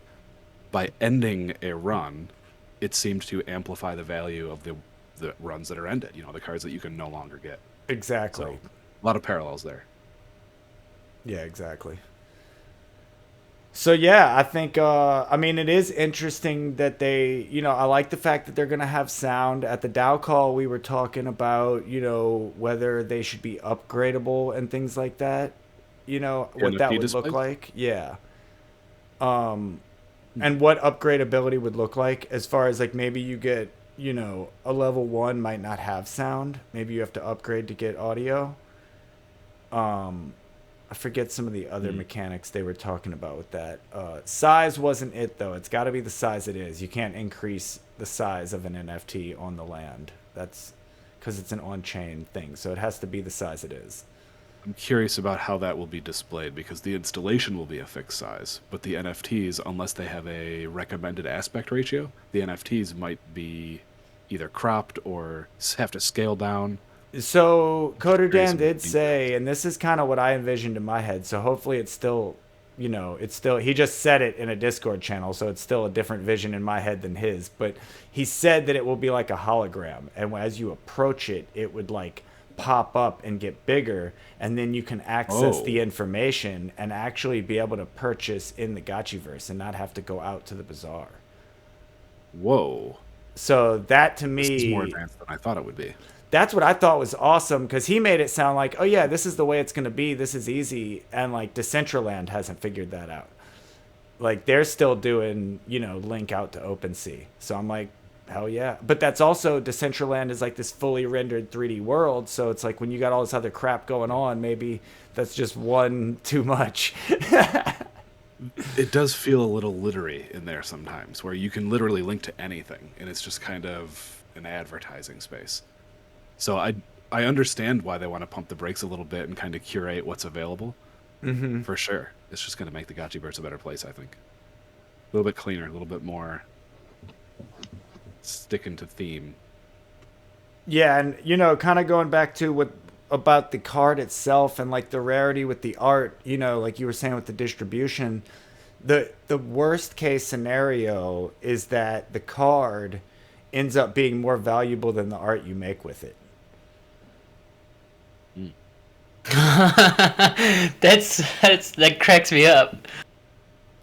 [SPEAKER 2] By ending a run, it seemed to amplify the value of the runs that are ended. The cards that you can no longer get.
[SPEAKER 1] Exactly.
[SPEAKER 2] So a lot of parallels there.
[SPEAKER 1] Yeah, exactly. So yeah, I think I mean it is interesting that they, I like the fact that they're going to have sound. At the DAO call we were talking about, whether they should be upgradable and things like that. What that
[SPEAKER 2] NFT
[SPEAKER 1] would look
[SPEAKER 2] displays?
[SPEAKER 1] like. Yeah. And what upgradability would look like as far as like maybe you get, a level 1 might not have sound. Maybe you have to upgrade to get audio. I forget some of the other mechanics they were talking about with that. Size wasn't it, though. It's got to be the size it is. You can't increase the size of an NFT on the land. That's because it's an on-chain thing. So it has to be the size it is.
[SPEAKER 2] I'm curious about how that will be displayed, because the installation will be a fixed size, but the NFTs, unless they have a recommended aspect ratio, the NFTs might be either cropped or have to scale down.
[SPEAKER 1] So Coder Dan
[SPEAKER 2] Some
[SPEAKER 1] did
[SPEAKER 2] details.
[SPEAKER 1] say, and this is kind of what I envisioned in my head. So hopefully it's still, he just said it in a Discord channel. So it's still a different vision in my head than his. But he said that it will be like a hologram. And as you approach it, it would like pop up and get bigger. And then you can access the information and actually be able to purchase in the Gotchiverse and not have to go out to the bazaar.
[SPEAKER 2] Whoa.
[SPEAKER 1] So that to me,
[SPEAKER 2] This is more advanced than I thought it would be.
[SPEAKER 1] that's what I thought was awesome, because he made it sound like, oh yeah, this is the way it's going to be. This is easy. And like Decentraland hasn't figured that out. Like they're still doing, link out to OpenSea. So I'm like, hell yeah. But that's also, Decentraland is like this fully rendered 3D world. So it's like when you got all this other crap going on, maybe that's just one too much.
[SPEAKER 2] It does feel a little littery in there sometimes, where you can literally link to anything, and it's just kind of an advertising space. So I understand why they want to pump the brakes a little bit and kind of curate what's available.
[SPEAKER 1] Mm-hmm.
[SPEAKER 2] For sure. It's just going to make the Gotchiverse a better place, I think. A little bit cleaner, a little bit more sticking to theme.
[SPEAKER 1] Yeah, and kind of going back to what about the card itself and like the rarity with the art, like you were saying with the distribution, the worst case scenario is that the card ends up being more valuable than the art you make with it.
[SPEAKER 3] That cracks me up.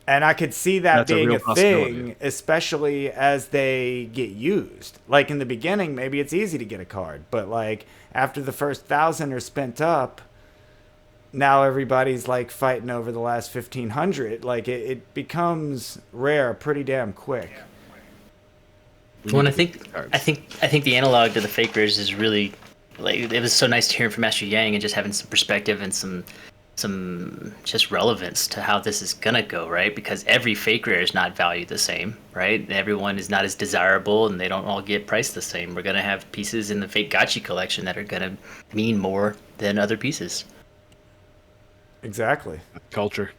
[SPEAKER 1] And I could see that
[SPEAKER 2] That's a
[SPEAKER 1] being
[SPEAKER 2] real
[SPEAKER 1] a
[SPEAKER 2] possibility.
[SPEAKER 1] thing, especially as they get used. Like in the beginning, maybe it's easy to get a card, but like after the first 1,000 are spent up, now everybody's like fighting over the last 1,500. Like it becomes rare pretty damn quick.
[SPEAKER 3] When I think the analog to the fakers is really like, it was so nice to hear from Master Yang and just having some perspective and some just relevance to how this is gonna go, right? Because every fake rare is not valued the same, right? Everyone is not as desirable, and they don't all get priced the same. We're gonna have pieces in the fake Gotchi collection that are gonna mean more than other pieces.
[SPEAKER 1] Exactly.
[SPEAKER 2] Culture.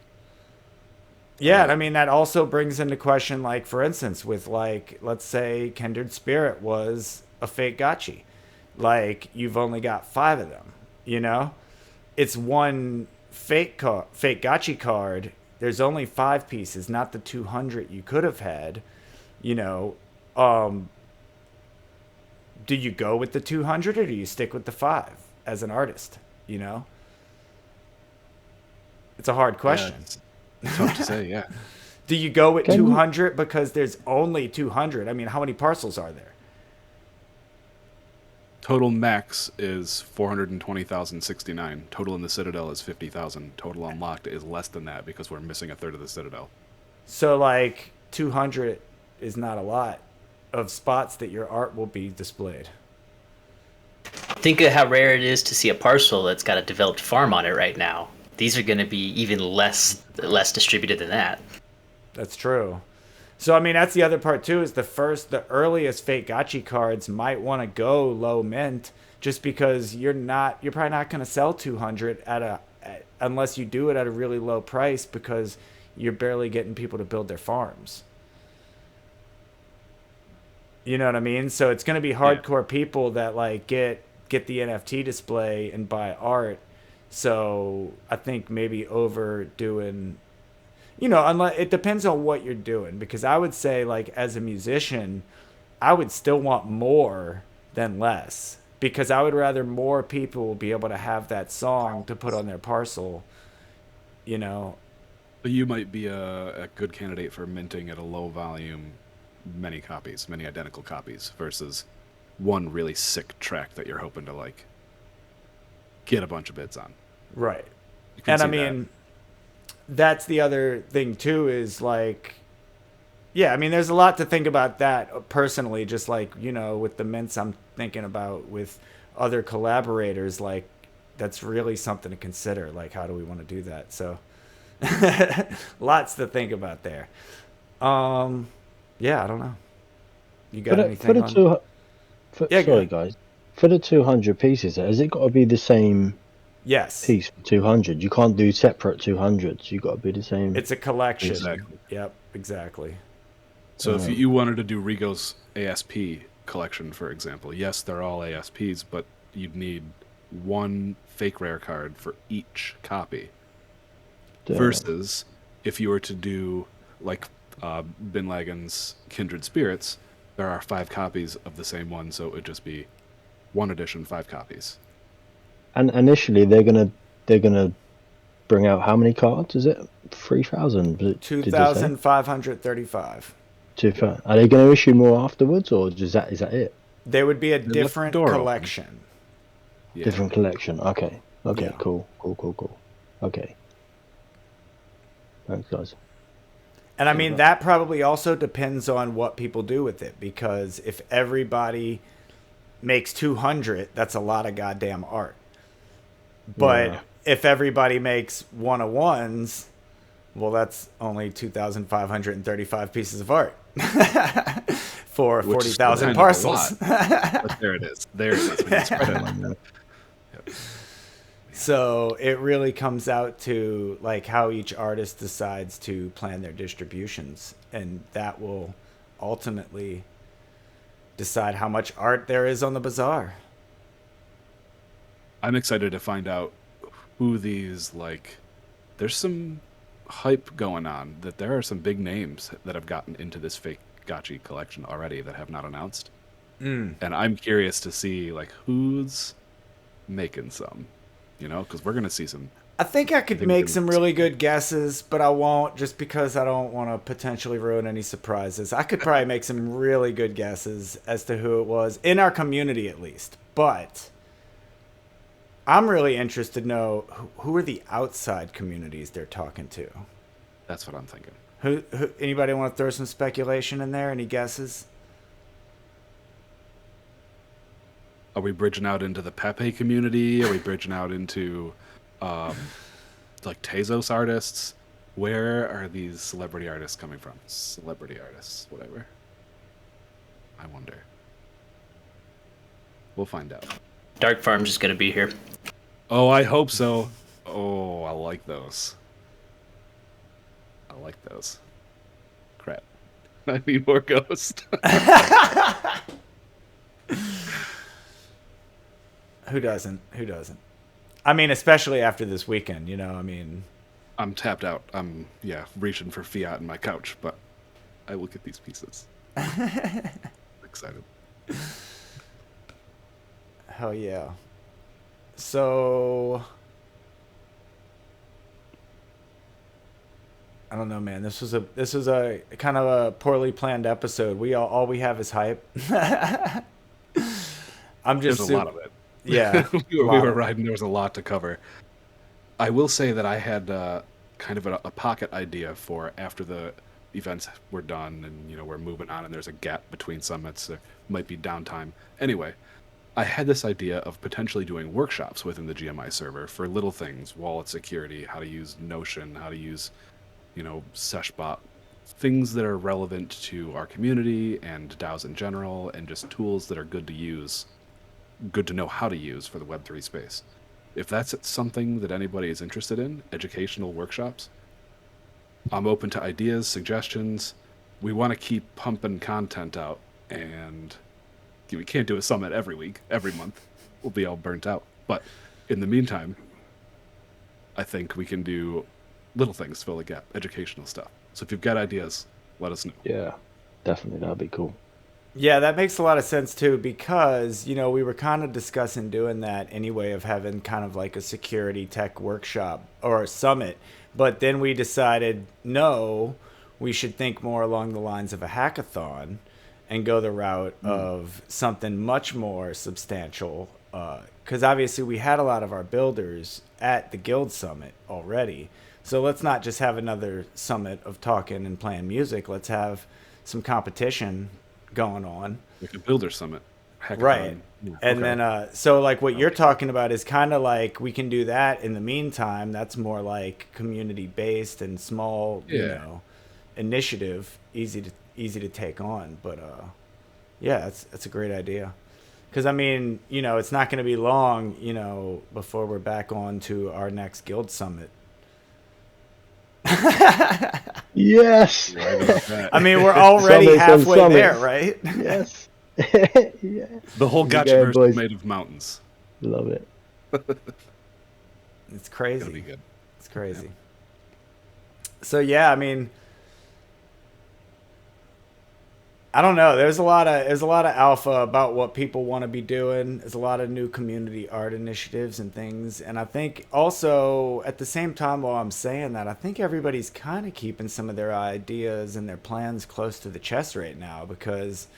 [SPEAKER 1] Yeah, and I mean that also brings into question, like for instance, with like let's say Kindred Spirit was a fake Gotchi, like you've only got 5 of them. It's one fake Gotchi card. There's only 5 pieces, not the 200 you could have had. Do you go with the 200 or do you stick with the 5 as an artist? It's a hard question.
[SPEAKER 2] Yeah, it's tough to say, yeah.
[SPEAKER 1] Do you go with
[SPEAKER 4] Can you-
[SPEAKER 1] 200 because there's only 200? I mean, how many parcels are there?
[SPEAKER 2] Total max is 420,069. Total in the Citadel is 50,000. Total unlocked is less than that because we're missing a third of the Citadel.
[SPEAKER 1] So, like, 200 is not a lot of spots that your art will be displayed.
[SPEAKER 3] Think of how rare it is to see a parcel that's got a developed farm on it right now. These are going to be even less distributed than that.
[SPEAKER 1] That's true. So, I mean, that's the other part, too, is the earliest fake Gotchi cards might want to go low mint just because you're probably not going to sell 200 unless you do it at a really low price, because you're barely getting people to build their farms. You know what I mean? So it's going to be hardcore people that like get the NFT display and buy art. So I think maybe overdoing, unless it depends on what you're doing, because I would say, like, as a musician, I would still want more than less, because I would rather more people be able to have that song to put on their parcel,
[SPEAKER 2] But you might be a good candidate for minting at a low volume, many identical copies, versus one really sick track that you're hoping to like get a bunch of bids on.
[SPEAKER 1] Right. And I mean, that's the other thing too, is like, yeah, I mean, there's a lot to think about that personally, just like, with the mints I'm thinking about with other collaborators, like that's really something to consider. Like, how do we want to do that? So lots to think about there. Yeah, I don't know. You got anything on?
[SPEAKER 4] Sorry, guys. For the 200 pieces, has it got to be the same piece for 200? You can't do separate 200s. You got to be the same.
[SPEAKER 1] It's a collection.
[SPEAKER 2] Exactly.
[SPEAKER 1] Yep, exactly.
[SPEAKER 2] So if you wanted to do Rigo's ASP collection, for example, yes, they're all ASPs, but you'd need one fake rare card for each copy. Versus if you were to do like Bin Laden's Kindred Spirits, there are 5 copies of the same one, so it would just be one edition, 5 copies.
[SPEAKER 4] And initially they're gonna bring out how many cards? Is it 3,000?
[SPEAKER 1] 2,535.
[SPEAKER 4] Are they going to issue more afterwards, or is that it?
[SPEAKER 1] There would be a different collection.
[SPEAKER 2] Yeah.
[SPEAKER 4] Different collection. Okay.
[SPEAKER 1] Yeah.
[SPEAKER 4] Cool. Okay. Thanks, guys.
[SPEAKER 1] And I mean, that probably also depends on what people do with it, because if everybody makes 200, that's a lot of goddamn art. But if everybody makes 101s, well, that's only 2,535 pieces of art for 40,000 parcels.
[SPEAKER 2] But there it is. When you spread it like that. Yep.
[SPEAKER 1] So it really comes out to like how each artist decides to plan their distributions, and that will ultimately decide how much art there is on the bazaar.
[SPEAKER 2] I'm excited to find out who these, like, there's some hype going on that there are some big names that have gotten into this fake Gotchi collection already that have not announced. And I'm curious to see, like, who's making some, because we're going to see some.
[SPEAKER 1] I think I could make some really good guesses, but I won't, just because I don't want to potentially ruin any surprises. I could probably make some really good guesses as to who it was, in our community at least. But I'm really interested to know who are the outside communities they're talking to.
[SPEAKER 2] That's what I'm thinking.
[SPEAKER 1] Who anybody want to throw some speculation in there? Any guesses?
[SPEAKER 2] Are we bridging out into the Pepe community? Are we bridging out into like Tezos artists? Where are these celebrity artists coming from? Celebrity artists, whatever. I wonder. We'll find out.
[SPEAKER 3] Dark Farm's just gonna be here.
[SPEAKER 2] Oh, I hope so. Oh, I like those. Crap. I need more Ghost.
[SPEAKER 1] Who doesn't? I mean, especially after this weekend, I mean.
[SPEAKER 2] I'm tapped out. I'm, reaching for fiat in my couch, but I will get these pieces. Excited.
[SPEAKER 1] Hell yeah. So, I don't know, man. This was a kind of a poorly planned episode. All we have is hype.
[SPEAKER 2] There's a lot of it.
[SPEAKER 1] Yeah.
[SPEAKER 2] we were riding. There was a lot to cover. I will say that I had kind of a pocket idea for after the events were done and, we're moving on and there's a gap between summits. There might be downtime. Anyway, I had this idea of potentially doing workshops within the GMI server for little things, wallet security, how to use Notion, how to use, Seshbot, things that are relevant to our community and DAOs in general, and just tools that are good to use good to know how to use for the Web3 space. If that's something that anybody is interested in, educational workshops, I'm open to ideas, suggestions. We want to keep pumping content out, and we can't do a summit every week, every month. We'll be all burnt out. But in the meantime, I think we can do little things to fill the gap, educational stuff. So if you've got ideas, let us know.
[SPEAKER 4] Yeah, definitely. That'd be cool.
[SPEAKER 1] Yeah, that makes a lot of sense too, because, we were kind of discussing doing that anyway, of having kind of like a security tech workshop or a summit. But then we decided, no, we should think more along the lines of a hackathon and go the route of something much more substantial. Because obviously we had a lot of our builders at the Guild Summit already. So let's not just have another summit of talking and playing music. Let's have some competition going on.
[SPEAKER 2] Like a builder summit. Hackathon.
[SPEAKER 1] Right.
[SPEAKER 2] Yeah,
[SPEAKER 1] And
[SPEAKER 2] okay.
[SPEAKER 1] then, so like what you're talking about is kind of like we can do that in the meantime. That's more like community based and small, initiative, easy to take on. But yeah, that's a great idea. Because I mean, it's not going to be long, before we're back on to our next guild summit.
[SPEAKER 4] Yes.
[SPEAKER 2] Right about that.
[SPEAKER 1] I mean, we're already
[SPEAKER 4] Summits and
[SPEAKER 1] halfway there,
[SPEAKER 4] summits.
[SPEAKER 1] right?
[SPEAKER 4] Yes. Yeah.
[SPEAKER 2] The whole
[SPEAKER 4] Here we go,
[SPEAKER 2] Gotchiverse
[SPEAKER 4] boys.
[SPEAKER 2] is made of mountains.
[SPEAKER 4] Love it.
[SPEAKER 1] It's
[SPEAKER 2] That'll be
[SPEAKER 1] crazy.
[SPEAKER 2] good.
[SPEAKER 1] It's crazy. So yeah, I mean, I don't know. There's a lot of alpha about what people want to be doing. There's a lot of new community art initiatives and things. And I think also at the same time, while I'm saying that, I think everybody's kind of keeping some of their ideas and their plans close to the chest right now, because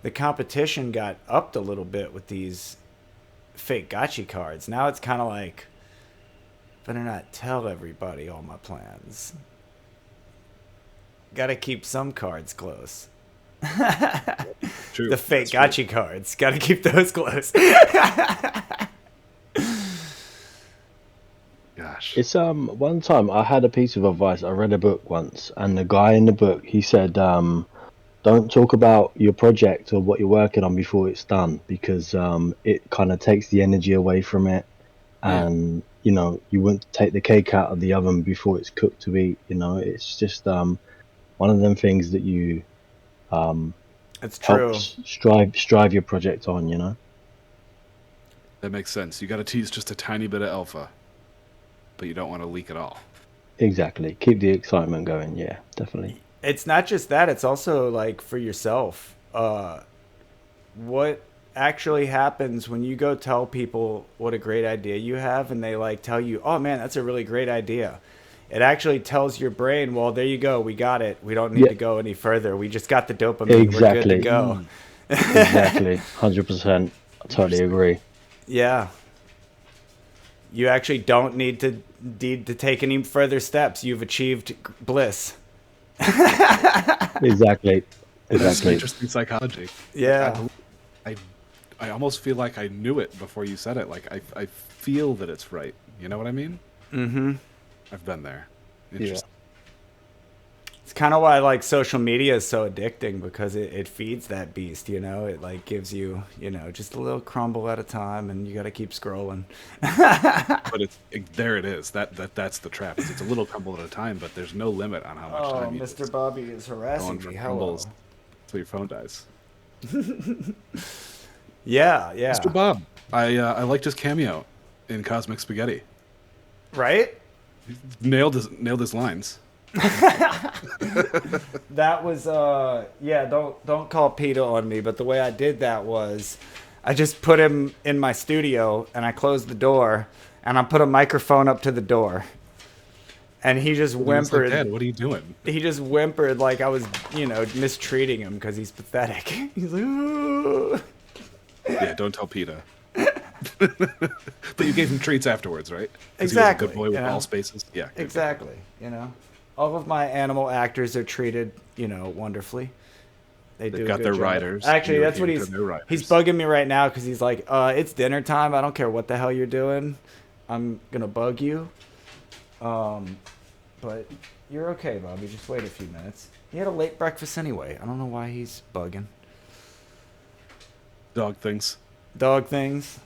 [SPEAKER 1] the competition got upped a little bit with these fake gotchi cards. Now it's kind of like, better not tell everybody all my plans. Got to keep some cards close.
[SPEAKER 2] True.
[SPEAKER 1] The fake
[SPEAKER 2] That's
[SPEAKER 1] gotchi cards. Got to keep those close.
[SPEAKER 2] Gosh.
[SPEAKER 4] It's one time I had a piece of advice. I read a book once, and the guy in the book, he said, don't talk about your project or what you're working on before it's done, because it kind of takes the energy away from it, and you wouldn't take the cake out of the oven before it's cooked to eat. It's just one of them things that you
[SPEAKER 1] It's true.
[SPEAKER 4] helps strive your project on.
[SPEAKER 2] That makes sense. You got to tease just a tiny bit of alpha, but you don't want to leak it all.
[SPEAKER 4] Exactly. Keep the excitement going. Yeah, definitely.
[SPEAKER 1] It's not just that. It's also like for yourself. What actually happens when you go tell people what a great idea you have, and they like tell you, "Oh man, that's a really great idea." It actually tells your brain, "Well, there you go. We got it. We don't need to go any further. We just got the dopamine. We're good to
[SPEAKER 4] Exactly.
[SPEAKER 1] go."
[SPEAKER 4] Exactly. 100%. I totally agree.
[SPEAKER 1] Yeah. You actually don't need to take any further steps. You've achieved bliss.
[SPEAKER 4] Exactly.
[SPEAKER 2] That's
[SPEAKER 4] Exactly.
[SPEAKER 2] interesting psychology.
[SPEAKER 1] Yeah.
[SPEAKER 2] I almost feel like I knew it before you said it. Like I feel that it's right. You know what I mean?
[SPEAKER 1] Mm-hmm.
[SPEAKER 2] I've been there.
[SPEAKER 4] Yeah.
[SPEAKER 2] Interesting.
[SPEAKER 1] It's kind of why like social media is so addicting, because it feeds that beast, It like gives you, just a little crumble at a time, and you got to keep scrolling.
[SPEAKER 2] But there it is. That's the trap. It's a little crumble at a time, but there's no limit on how much
[SPEAKER 1] Oh,
[SPEAKER 2] time you
[SPEAKER 1] Mr.
[SPEAKER 2] just
[SPEAKER 1] Bobby is
[SPEAKER 2] go
[SPEAKER 1] harassing
[SPEAKER 2] on for
[SPEAKER 1] me.
[SPEAKER 2] crumbles
[SPEAKER 1] Hello.
[SPEAKER 2] until your phone dies.
[SPEAKER 1] Yeah.
[SPEAKER 2] Mr. Bob, I liked his cameo in Cosmic Spaghetti.
[SPEAKER 1] Right?
[SPEAKER 2] Nailed his lines.
[SPEAKER 1] That was don't call PETA on me, but the way I did that was I just put him in my studio, and I closed the door, and I put a microphone up to the door, and he just
[SPEAKER 2] He was
[SPEAKER 1] whimpered.
[SPEAKER 2] like, Dad, what are you doing?
[SPEAKER 1] He just whimpered like I was, mistreating him because he's pathetic. He's like, "Ooh."
[SPEAKER 2] Yeah, don't tell PETA. But you gave him treats afterwards, right? 'Cause
[SPEAKER 1] Exactly,
[SPEAKER 2] He was a good boy with
[SPEAKER 1] yeah.
[SPEAKER 2] all spaces. Yeah. good.
[SPEAKER 1] Exactly. All of my animal actors are treated, wonderfully. They do a
[SPEAKER 2] got
[SPEAKER 1] good
[SPEAKER 2] their
[SPEAKER 1] job.
[SPEAKER 2] riders.
[SPEAKER 1] Actually,
[SPEAKER 2] You
[SPEAKER 1] that's what
[SPEAKER 2] adhere to their riders.
[SPEAKER 1] he's bugging me right now, because he's like, it's dinner time. I don't care what the hell you're doing. I'm gonna bug you. But you're okay, Bobby. Just wait a few minutes. He had a late breakfast anyway. I don't know why he's bugging.
[SPEAKER 2] Dog things.
[SPEAKER 1] dog things.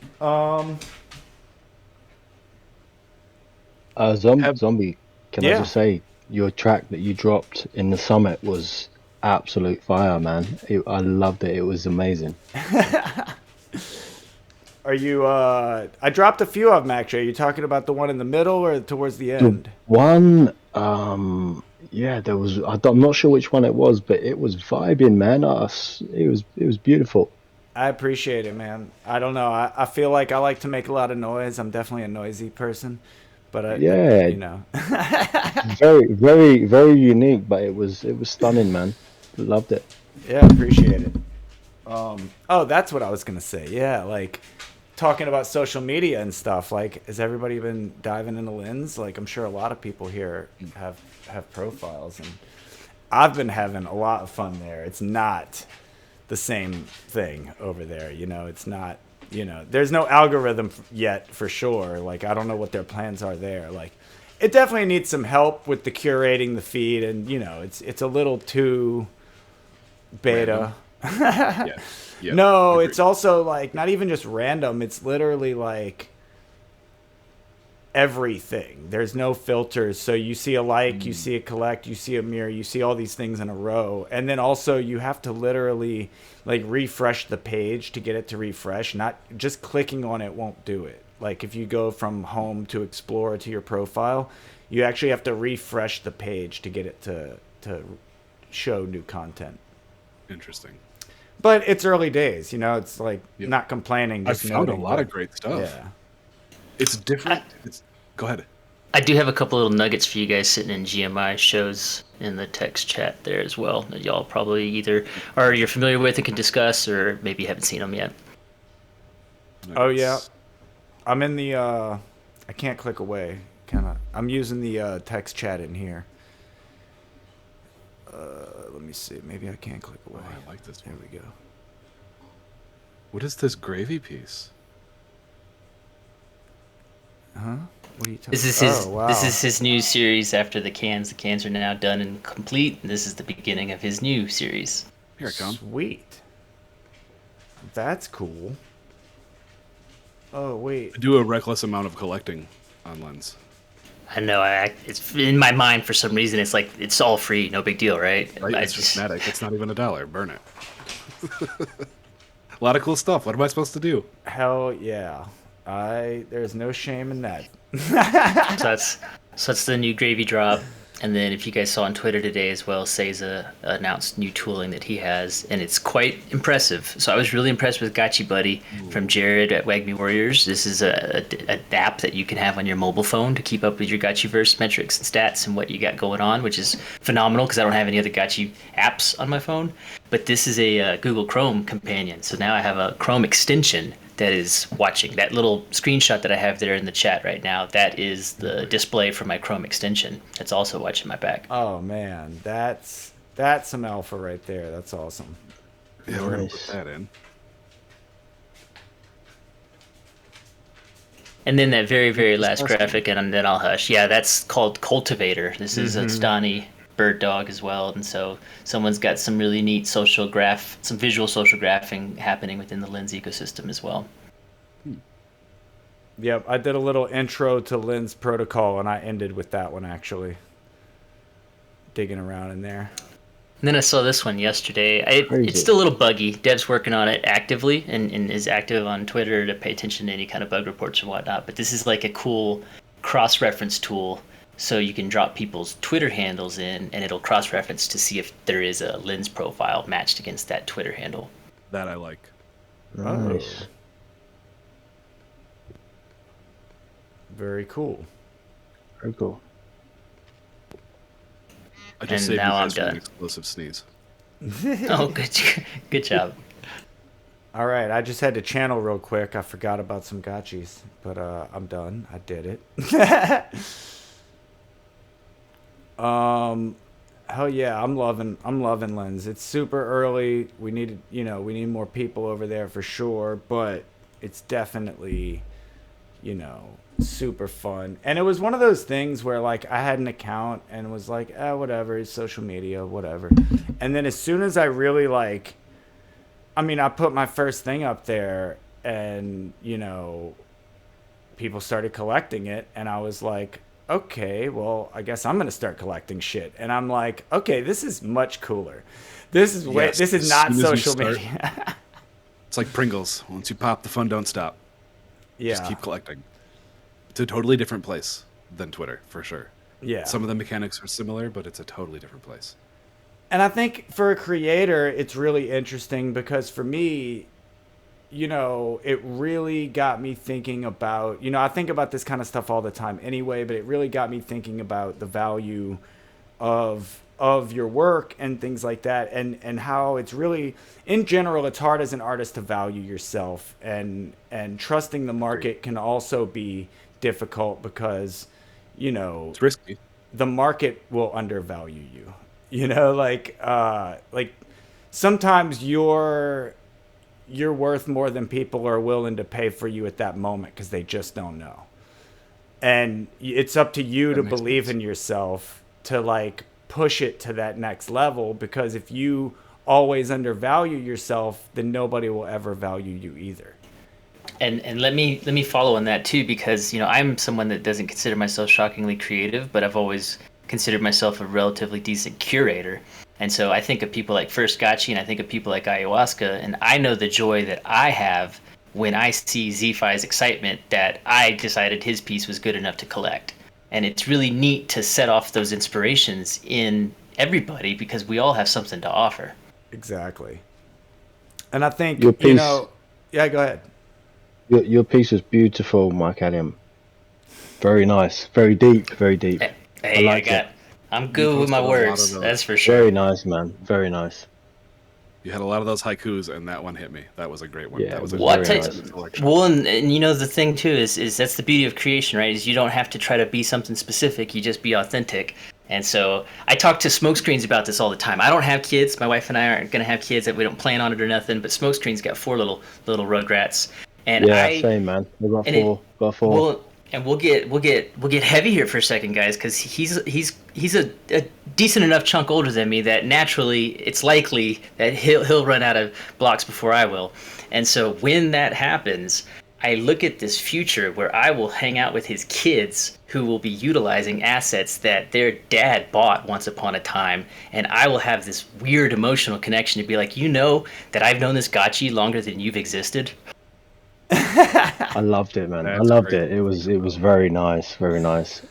[SPEAKER 4] Zombie, can I
[SPEAKER 1] Yeah.
[SPEAKER 4] just say, your track that you dropped in the summit was absolute fire, man. I loved it. It was amazing.
[SPEAKER 1] Are you? I dropped a few of them actually. Are you talking about the one in the middle or towards the
[SPEAKER 4] The
[SPEAKER 1] end?
[SPEAKER 4] one, yeah, there was. I'm not sure which one it was, but it was vibing, man. It was beautiful.
[SPEAKER 1] I appreciate it, man. I don't know. I feel like I like to make a lot of noise. I'm definitely a noisy person, but
[SPEAKER 4] Yeah,
[SPEAKER 1] you know.
[SPEAKER 4] very, very, very unique, but it was stunning, man. Loved it.
[SPEAKER 1] Yeah, I appreciate it. Oh, that's what I was gonna say. Yeah, like talking about social media and stuff. Like, has everybody been diving into Lens? Like, I'm sure a lot of people here have profiles, and I've been having a lot of fun there. It's not the same thing over there. You know, it's not. You know, there's no algorithm yet for sure. Like, I don't know what their plans are there. Like, it definitely needs some help with the curating the feed, and you know, it's a little too beta.
[SPEAKER 2] Yeah. Yeah.
[SPEAKER 1] No,
[SPEAKER 2] Agreed.
[SPEAKER 1] it's also like not even just random. It's literally like everything. There's no filters. So you see a like, you see a collect, you see a mirror, you see all these things in a row. And then also you have to literally like refresh the page to get it to refresh. Not just clicking on it won't do it. Like if you go from home to explore to your profile, you actually have to refresh the page to get it to show new content.
[SPEAKER 2] Interesting.
[SPEAKER 1] But it's early days, you know. It's like
[SPEAKER 2] Yeah.
[SPEAKER 1] not complaining.
[SPEAKER 2] I've
[SPEAKER 1] Just
[SPEAKER 2] found a
[SPEAKER 1] noting
[SPEAKER 2] lot
[SPEAKER 1] that-
[SPEAKER 2] of great stuff.
[SPEAKER 1] Yeah.
[SPEAKER 2] It's different. Go ahead.
[SPEAKER 3] I do have a couple little nuggets for you guys sitting in GMI shows in the text chat there as well that y'all probably either are you're familiar with and can discuss, or maybe haven't seen them yet.
[SPEAKER 1] Oh yeah. I'm in the. I can't click away. I'm using the text chat in here. Let me see. Maybe I can click away.
[SPEAKER 2] Oh, I like this
[SPEAKER 1] There
[SPEAKER 2] one.
[SPEAKER 1] we go.
[SPEAKER 2] What is this gravy piece?
[SPEAKER 1] Huh? What are you talking?
[SPEAKER 3] This is his.
[SPEAKER 1] Oh, wow.
[SPEAKER 3] This is his new series after the cans. The cans are now done and complete, and this is the beginning of his new series.
[SPEAKER 2] Here it comes.
[SPEAKER 1] Sweet. That's cool. Oh wait.
[SPEAKER 2] I do a reckless amount of collecting on Lens.
[SPEAKER 3] I know. It's in my mind for some reason. It's like it's all free, no big deal, right?
[SPEAKER 2] Right?
[SPEAKER 3] I
[SPEAKER 2] It's just static. It's not even $1. Burn it. A lot of cool stuff. What am I supposed to do?
[SPEAKER 1] Hell yeah. There's no shame in that.
[SPEAKER 3] So that's the new gravy drop. And then if you guys saw on Twitter today as well, Seiza announced new tooling that he has, and it's quite impressive. So I was really impressed with Gotchi Buddy from Jared at Wagme Warriors. This is a app that you can have on your mobile phone to keep up with your Gotchiverse metrics and stats and what you got going on, which is phenomenal because I don't have any other Gotchi apps on my phone. But this is a Google Chrome companion. So now I have a Chrome extension that is watching. That little screenshot that I have there in the chat right now, that is the display for my Chrome extension. That's also watching my back.
[SPEAKER 1] Oh man, that's some alpha right there. That's awesome.
[SPEAKER 2] Yeah, we're gonna
[SPEAKER 4] Nice.
[SPEAKER 2] put that in.
[SPEAKER 3] And then that very, very last graphic, and then I'll hush. Yeah, that's called Cultivator. This is a Stani bird dog as well. And so someone's got some really neat some visual social graphing happening within the Lens ecosystem as well.
[SPEAKER 1] Yep, I did a little intro to Lens protocol, and I ended with that one actually. Digging around in there.
[SPEAKER 3] And then I saw this one yesterday.
[SPEAKER 4] Crazy.
[SPEAKER 3] It's still a little buggy. Dev's working on it actively and is active on Twitter to pay attention to any kind of bug reports or whatnot. But this is like a cool cross-reference tool. So you can drop people's Twitter handles in, and it'll cross-reference to see if there is a Lens profile matched against that Twitter handle.
[SPEAKER 2] That I like.
[SPEAKER 4] Nice.
[SPEAKER 1] Very cool.
[SPEAKER 4] Very cool.
[SPEAKER 2] I just
[SPEAKER 3] And
[SPEAKER 2] saved you
[SPEAKER 3] now I'm
[SPEAKER 2] guys from an
[SPEAKER 3] done.
[SPEAKER 2] explosive sneeze.
[SPEAKER 3] Oh, good job.
[SPEAKER 1] All right, I just had to channel real quick. I forgot about some gotchis, but I'm done. I did it. Hell yeah, I'm loving Lens. It's super early. We need more people over there for sure, but it's definitely, super fun. And it was one of those things where like I had an account and was like, whatever, it's social media, whatever. And then as soon as I really I put my first thing up there and you know, people started collecting it, and I was like, okay, well, I guess I'm gonna start collecting shit. And I'm like, okay, this is much cooler. This is this is not social media.
[SPEAKER 2] It's like Pringles. Once you pop, the fun don't stop.
[SPEAKER 1] Yeah.
[SPEAKER 2] Just keep collecting. It's a totally different place than Twitter, for sure.
[SPEAKER 1] Yeah.
[SPEAKER 2] Some of the mechanics are similar, but it's a totally different place.
[SPEAKER 1] And I think for a creator, it's really interesting because for me, you know, it really got me thinking about, you know, I think about this kind of stuff all the time anyway, but it really got me thinking about the value of your work and things like that, and how it's really, in general, it's hard as an artist to value yourself, and trusting the market can also be difficult because, you know,
[SPEAKER 2] it's risky.
[SPEAKER 1] The market will undervalue you. You know, like sometimes you're worth more than people are willing to pay for you at that moment because they just don't know. And it's up to you to believe in yourself to like push it to that next level, because if you always undervalue yourself, then nobody will ever value you either.
[SPEAKER 3] And let me follow on that too, because you know, I'm someone that doesn't consider myself shockingly creative, but I've always considered myself a relatively decent curator. And so I think of people like First Gotchi, and I think of people like Ayahuasca, and I know the joy that I have when I see Z-Fi's excitement that I decided his piece was good enough to collect. And it's really neat to set off those inspirations in everybody, because we all have something to offer.
[SPEAKER 1] Exactly. And I think,
[SPEAKER 4] your piece,
[SPEAKER 1] you know, yeah, go ahead.
[SPEAKER 4] Your piece was beautiful, Mike Alliam. Very nice. Very deep, very deep.
[SPEAKER 3] Hey, I'm good with my words, that's for sure.
[SPEAKER 4] Very nice, man. Very nice.
[SPEAKER 2] You had a lot of those haikus, and that one hit me. That was a great one.
[SPEAKER 4] Yeah,
[SPEAKER 2] that was a
[SPEAKER 3] well,
[SPEAKER 2] great selection.
[SPEAKER 3] Well, and you know, the thing too is that's the beauty of creation, right? Is you don't have to try to be something specific. You just be authentic. And so I talk to Smokescreens about this all the time. I don't have kids. My wife and I aren't going to have kids. That we don't plan on it or nothing. But Smokescreen's got 4 little rugrats. And
[SPEAKER 4] yeah, same, man. We got four.
[SPEAKER 3] Well, and we'll get heavy here for a second, guys, because he's a decent enough chunk older than me that naturally it's likely that he'll run out of blocks before I will. And so when that happens, I look at this future where I will hang out with his kids who will be utilizing assets that their dad bought once upon a time, and I will have this weird emotional connection to be like, you know, that I've known this Gotchi longer than you've existed.
[SPEAKER 4] I loved it, man.
[SPEAKER 2] That's
[SPEAKER 4] I loved
[SPEAKER 2] great.
[SPEAKER 4] it. It was very nice, very nice.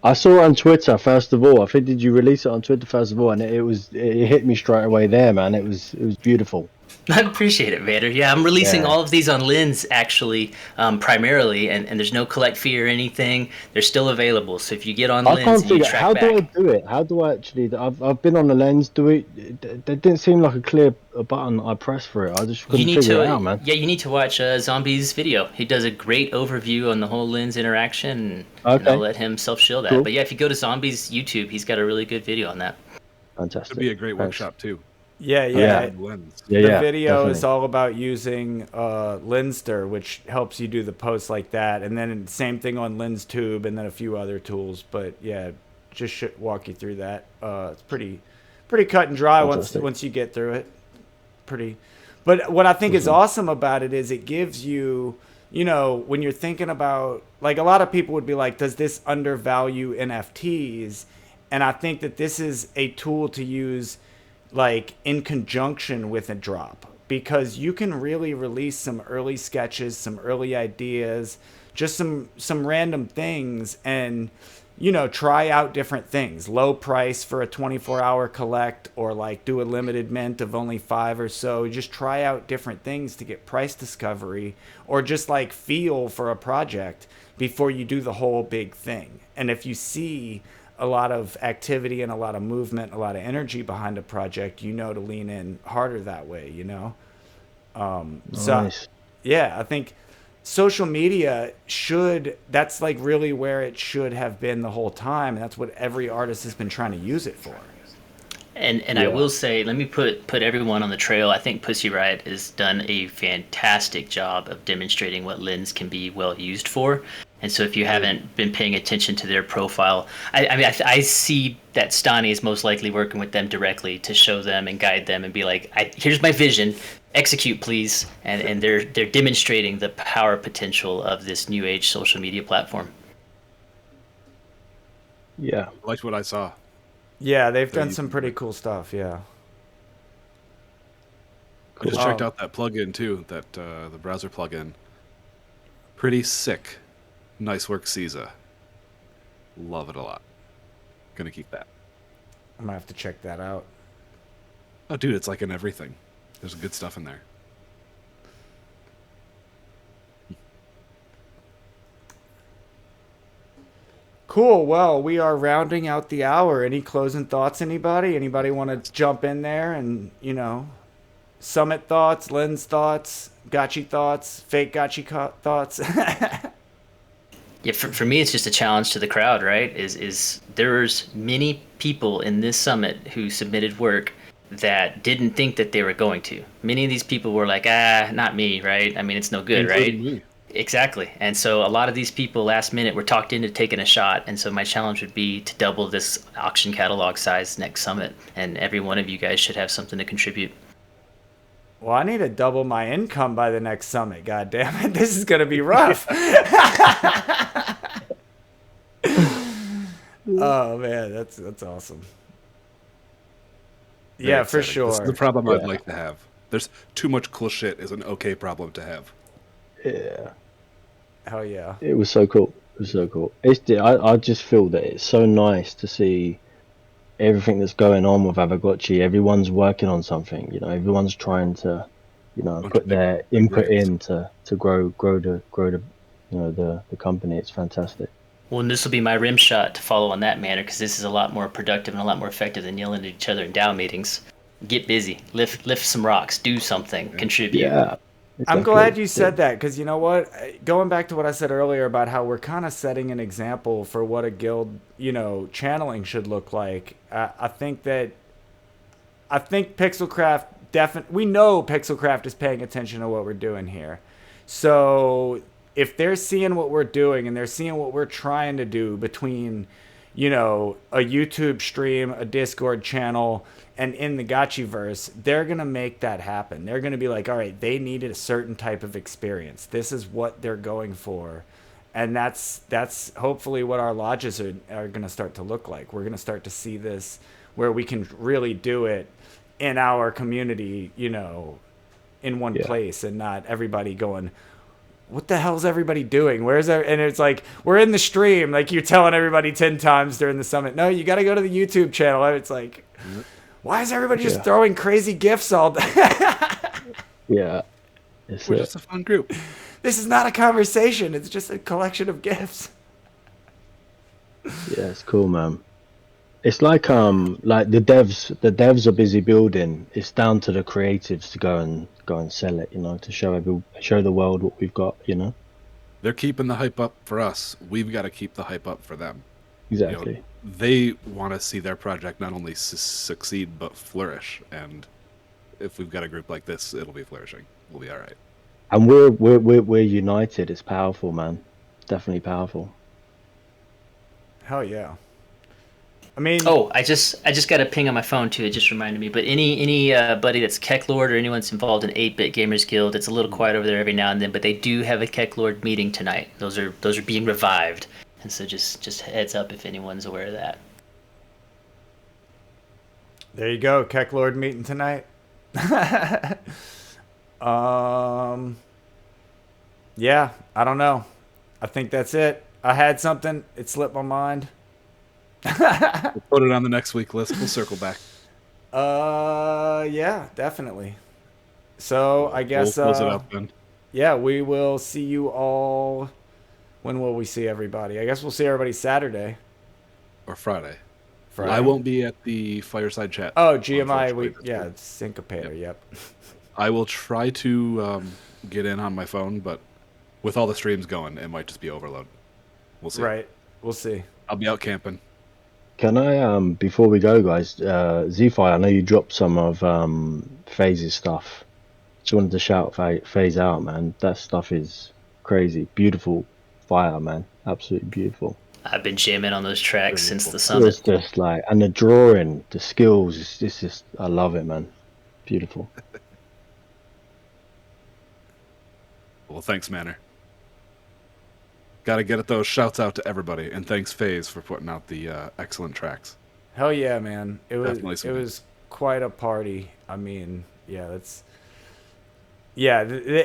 [SPEAKER 4] I saw it on Twitter first of all. I think, did you release it on Twitter first of all? And it hit me straight away there, man. It was beautiful.
[SPEAKER 3] I appreciate it, Vader. Yeah, I'm releasing all of these on Lens, actually, primarily, and there's no collect fee or anything. They're still available. So if you get on
[SPEAKER 4] I
[SPEAKER 3] Lens
[SPEAKER 4] can't
[SPEAKER 3] and you
[SPEAKER 4] figure
[SPEAKER 3] track
[SPEAKER 4] how
[SPEAKER 3] back,
[SPEAKER 4] do I do it? How do I actually? I've been on the Lens. There didn't seem like a clear button I pressed for it. I just couldn't figure it out, man.
[SPEAKER 3] Yeah, you need to watch Zombie's video. He does a great overview on the whole Lens interaction, and I'll let him self-shill that.
[SPEAKER 4] Cool.
[SPEAKER 3] But yeah, if you go to Zombie's YouTube, he's got a really good video on that.
[SPEAKER 4] Fantastic.
[SPEAKER 2] It'd be a great
[SPEAKER 4] Thanks.
[SPEAKER 2] workshop too.
[SPEAKER 1] Yeah.
[SPEAKER 2] Lens.
[SPEAKER 1] The video
[SPEAKER 4] definitely.
[SPEAKER 1] is all about using Lenster, which helps you do the posts like that, and then same thing on LensTube, and then a few other tools. But yeah, just should walk you through that. It's pretty cut and dry once you get through it. But what I think is awesome about it is it gives you, you know, when you're thinking about, like, a lot of people would be like, does this undervalue NFTs? And I think that this is a tool to use, like, in conjunction with a drop, because you can really release some early sketches, some early ideas, just some random things, and, you know, try out different things. Low price for a 24-hour collect, or like do a limited mint of only 5 or so. Just try out different things to get price discovery, or just like feel for a project before you do the whole big thing. And if you see a lot of activity and a lot of movement, a lot of energy behind a project, you know, to lean in harder that way, you know? So yeah, I think social media that's like really where it should have been the whole time. And that's what every artist has been trying to use it for.
[SPEAKER 3] And I will say, let me put everyone on the trail. I think Pussy Riot has done a fantastic job of demonstrating what Lens can be well used for. And so if you haven't been paying attention to their profile, I see that Stani is most likely working with them directly to show them and guide them and be like, here's my vision. execute, please. And they're demonstrating the power potential of this new age social media platform.
[SPEAKER 4] Yeah.
[SPEAKER 2] I liked what I saw.
[SPEAKER 1] Yeah, they've done some pretty cool stuff. Yeah.
[SPEAKER 2] I just checked out that plugin too, that the browser plugin. Pretty sick. Nice work, Caesar. Love it a lot. Gonna keep that.
[SPEAKER 1] I'm gonna have to check that out.
[SPEAKER 2] Oh, dude, it's like in everything. There's good stuff in there.
[SPEAKER 1] Cool. Well, we are rounding out the hour. Any closing thoughts, anybody? Anybody want to jump in there and, Summit thoughts, Lens thoughts, Gotchi thoughts, fake Gotchi thoughts?
[SPEAKER 3] Yeah, for me, it's just a challenge to the crowd, right? Is there's many people in this summit who submitted work that didn't think that they were going to. Many of these people were like, not me, right? I mean, it's no good,
[SPEAKER 2] Including
[SPEAKER 3] right?
[SPEAKER 2] me.
[SPEAKER 3] Exactly. And so a lot of these people last minute were talked into taking a shot. And so my challenge would be to double this auction catalog size next summit. And every one of you guys should have something to contribute.
[SPEAKER 1] Well, I need to double my income by the next summit. God damn it. This is going to be rough. Oh, man. That's awesome. Yeah, for
[SPEAKER 2] exciting. This
[SPEAKER 1] sure.
[SPEAKER 2] is the problem I'd like to have. There's too much cool shit is an okay problem to have.
[SPEAKER 4] Yeah.
[SPEAKER 1] Hell yeah.
[SPEAKER 4] It was so cool. It was so cool. I just feel that it's so nice to see everything that's going on with Aavegotchi. Everyone's working on something. Everyone's trying to, put their input in to grow the the company. It's fantastic.
[SPEAKER 3] Well, and this will be my rim shot to follow on that manner, because this is a lot more productive and a lot more effective than yelling at each other in DAO meetings. Get busy, lift some rocks, do something, contribute.
[SPEAKER 4] Yeah.
[SPEAKER 1] I'm glad you said that, because you know what? Going back to what I said earlier about how we're kind of setting an example for what a guild, channeling should look like. I think Pixelcraft we know Pixelcraft is paying attention to what we're doing here. So if they're seeing what we're doing and they're seeing what we're trying to do between, a YouTube stream, a Discord channel, and in the Gotchiverse, they're going to make that happen. They're going to be like, all right, they needed a certain type of experience. This is what they're going for. And that's hopefully what our lodges are going to start to look like. We're going to start to see this where we can really do it in our community, in one place, and not everybody going, what the hell's everybody doing? Where's there? And it's like, we're in the stream. Like you're telling everybody 10 times during the summit. No, you got to go to the YouTube channel. It's like, why is everybody just throwing crazy gifts all day?
[SPEAKER 4] Yeah.
[SPEAKER 2] We're just a fun group.
[SPEAKER 1] This is not a conversation. It's just a collection of gifts.
[SPEAKER 4] Yeah, it's cool, man. It's like the devs are busy building. It's down to the creatives to go and sell it, to show the world what we've got,
[SPEAKER 2] They're keeping the hype up for us. We've got to keep the hype up for them.
[SPEAKER 4] Exactly.
[SPEAKER 2] They want to see their project not only succeed but flourish. And if we've got a group like this, it'll be flourishing. We'll be all right.
[SPEAKER 4] And we're united. It's powerful, man. It's definitely powerful.
[SPEAKER 1] Hell yeah. I mean,
[SPEAKER 3] I just got a ping on my phone too. It just reminded me. But any buddy that's Keck Lord or anyone that's involved in 8-Bit Gamers Guild, it's a little quiet over there every now and then. But they do have a Keck Lord meeting tonight. Those are being revived, and so just heads up if anyone's aware of that.
[SPEAKER 1] There you go, Keck Lord meeting tonight. Yeah, I don't know. I think that's it. I had something. It slipped my mind.
[SPEAKER 2] We'll put it on the next week list. We'll circle back.
[SPEAKER 1] Yeah, definitely. So I guess
[SPEAKER 2] We'll close it up then.
[SPEAKER 1] Yeah, we will see you all. When will we see everybody? I guess we'll see everybody Saturday.
[SPEAKER 2] Or Friday.
[SPEAKER 1] Friday.
[SPEAKER 2] I won't be at the fireside chat.
[SPEAKER 1] Oh, GMI. Syncopator. Yep.
[SPEAKER 2] I will try to get in on my phone, but with all the streams going, it might just be overload. We'll see.
[SPEAKER 1] Right. We'll see.
[SPEAKER 2] I'll be out camping.
[SPEAKER 4] Can I, before we go, guys, Z-Fi, I know you dropped some of FaZe's stuff. Just wanted to shout FaZe out, man. That stuff is crazy. Beautiful fire, man. Absolutely beautiful.
[SPEAKER 3] I've been jamming on those tracks since the
[SPEAKER 4] It's
[SPEAKER 3] summit.
[SPEAKER 4] just like, and the drawing, the skills, it's just, I love it, man. Beautiful.
[SPEAKER 2] Well, thanks, Manor. Got to get those shouts out to everybody, and thanks, FaZe, for putting out the excellent tracks.
[SPEAKER 1] Hell yeah, man! It
[SPEAKER 2] Definitely
[SPEAKER 1] was
[SPEAKER 2] something.
[SPEAKER 1] quite a party. I mean, the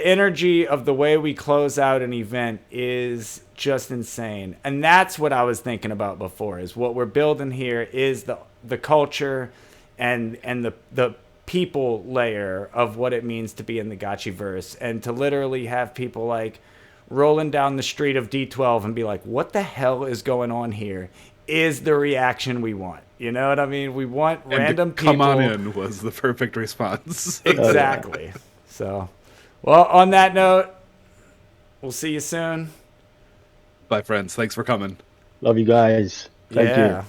[SPEAKER 1] energy of the way we close out an event is just insane, and that's what I was thinking about before. Is what we're building here is the culture, and the people layer of what it means to be in the Gotchiverse, and to literally have people like rolling down the street of D12 and be like, what the hell is going on here, is the reaction we want. You know what I mean? We want
[SPEAKER 2] and
[SPEAKER 1] random people.
[SPEAKER 2] Come on in was the perfect response.
[SPEAKER 1] Exactly. So, well, on that note, we'll see you soon.
[SPEAKER 2] Bye, friends. Thanks for coming.
[SPEAKER 4] Love you guys. Thank you.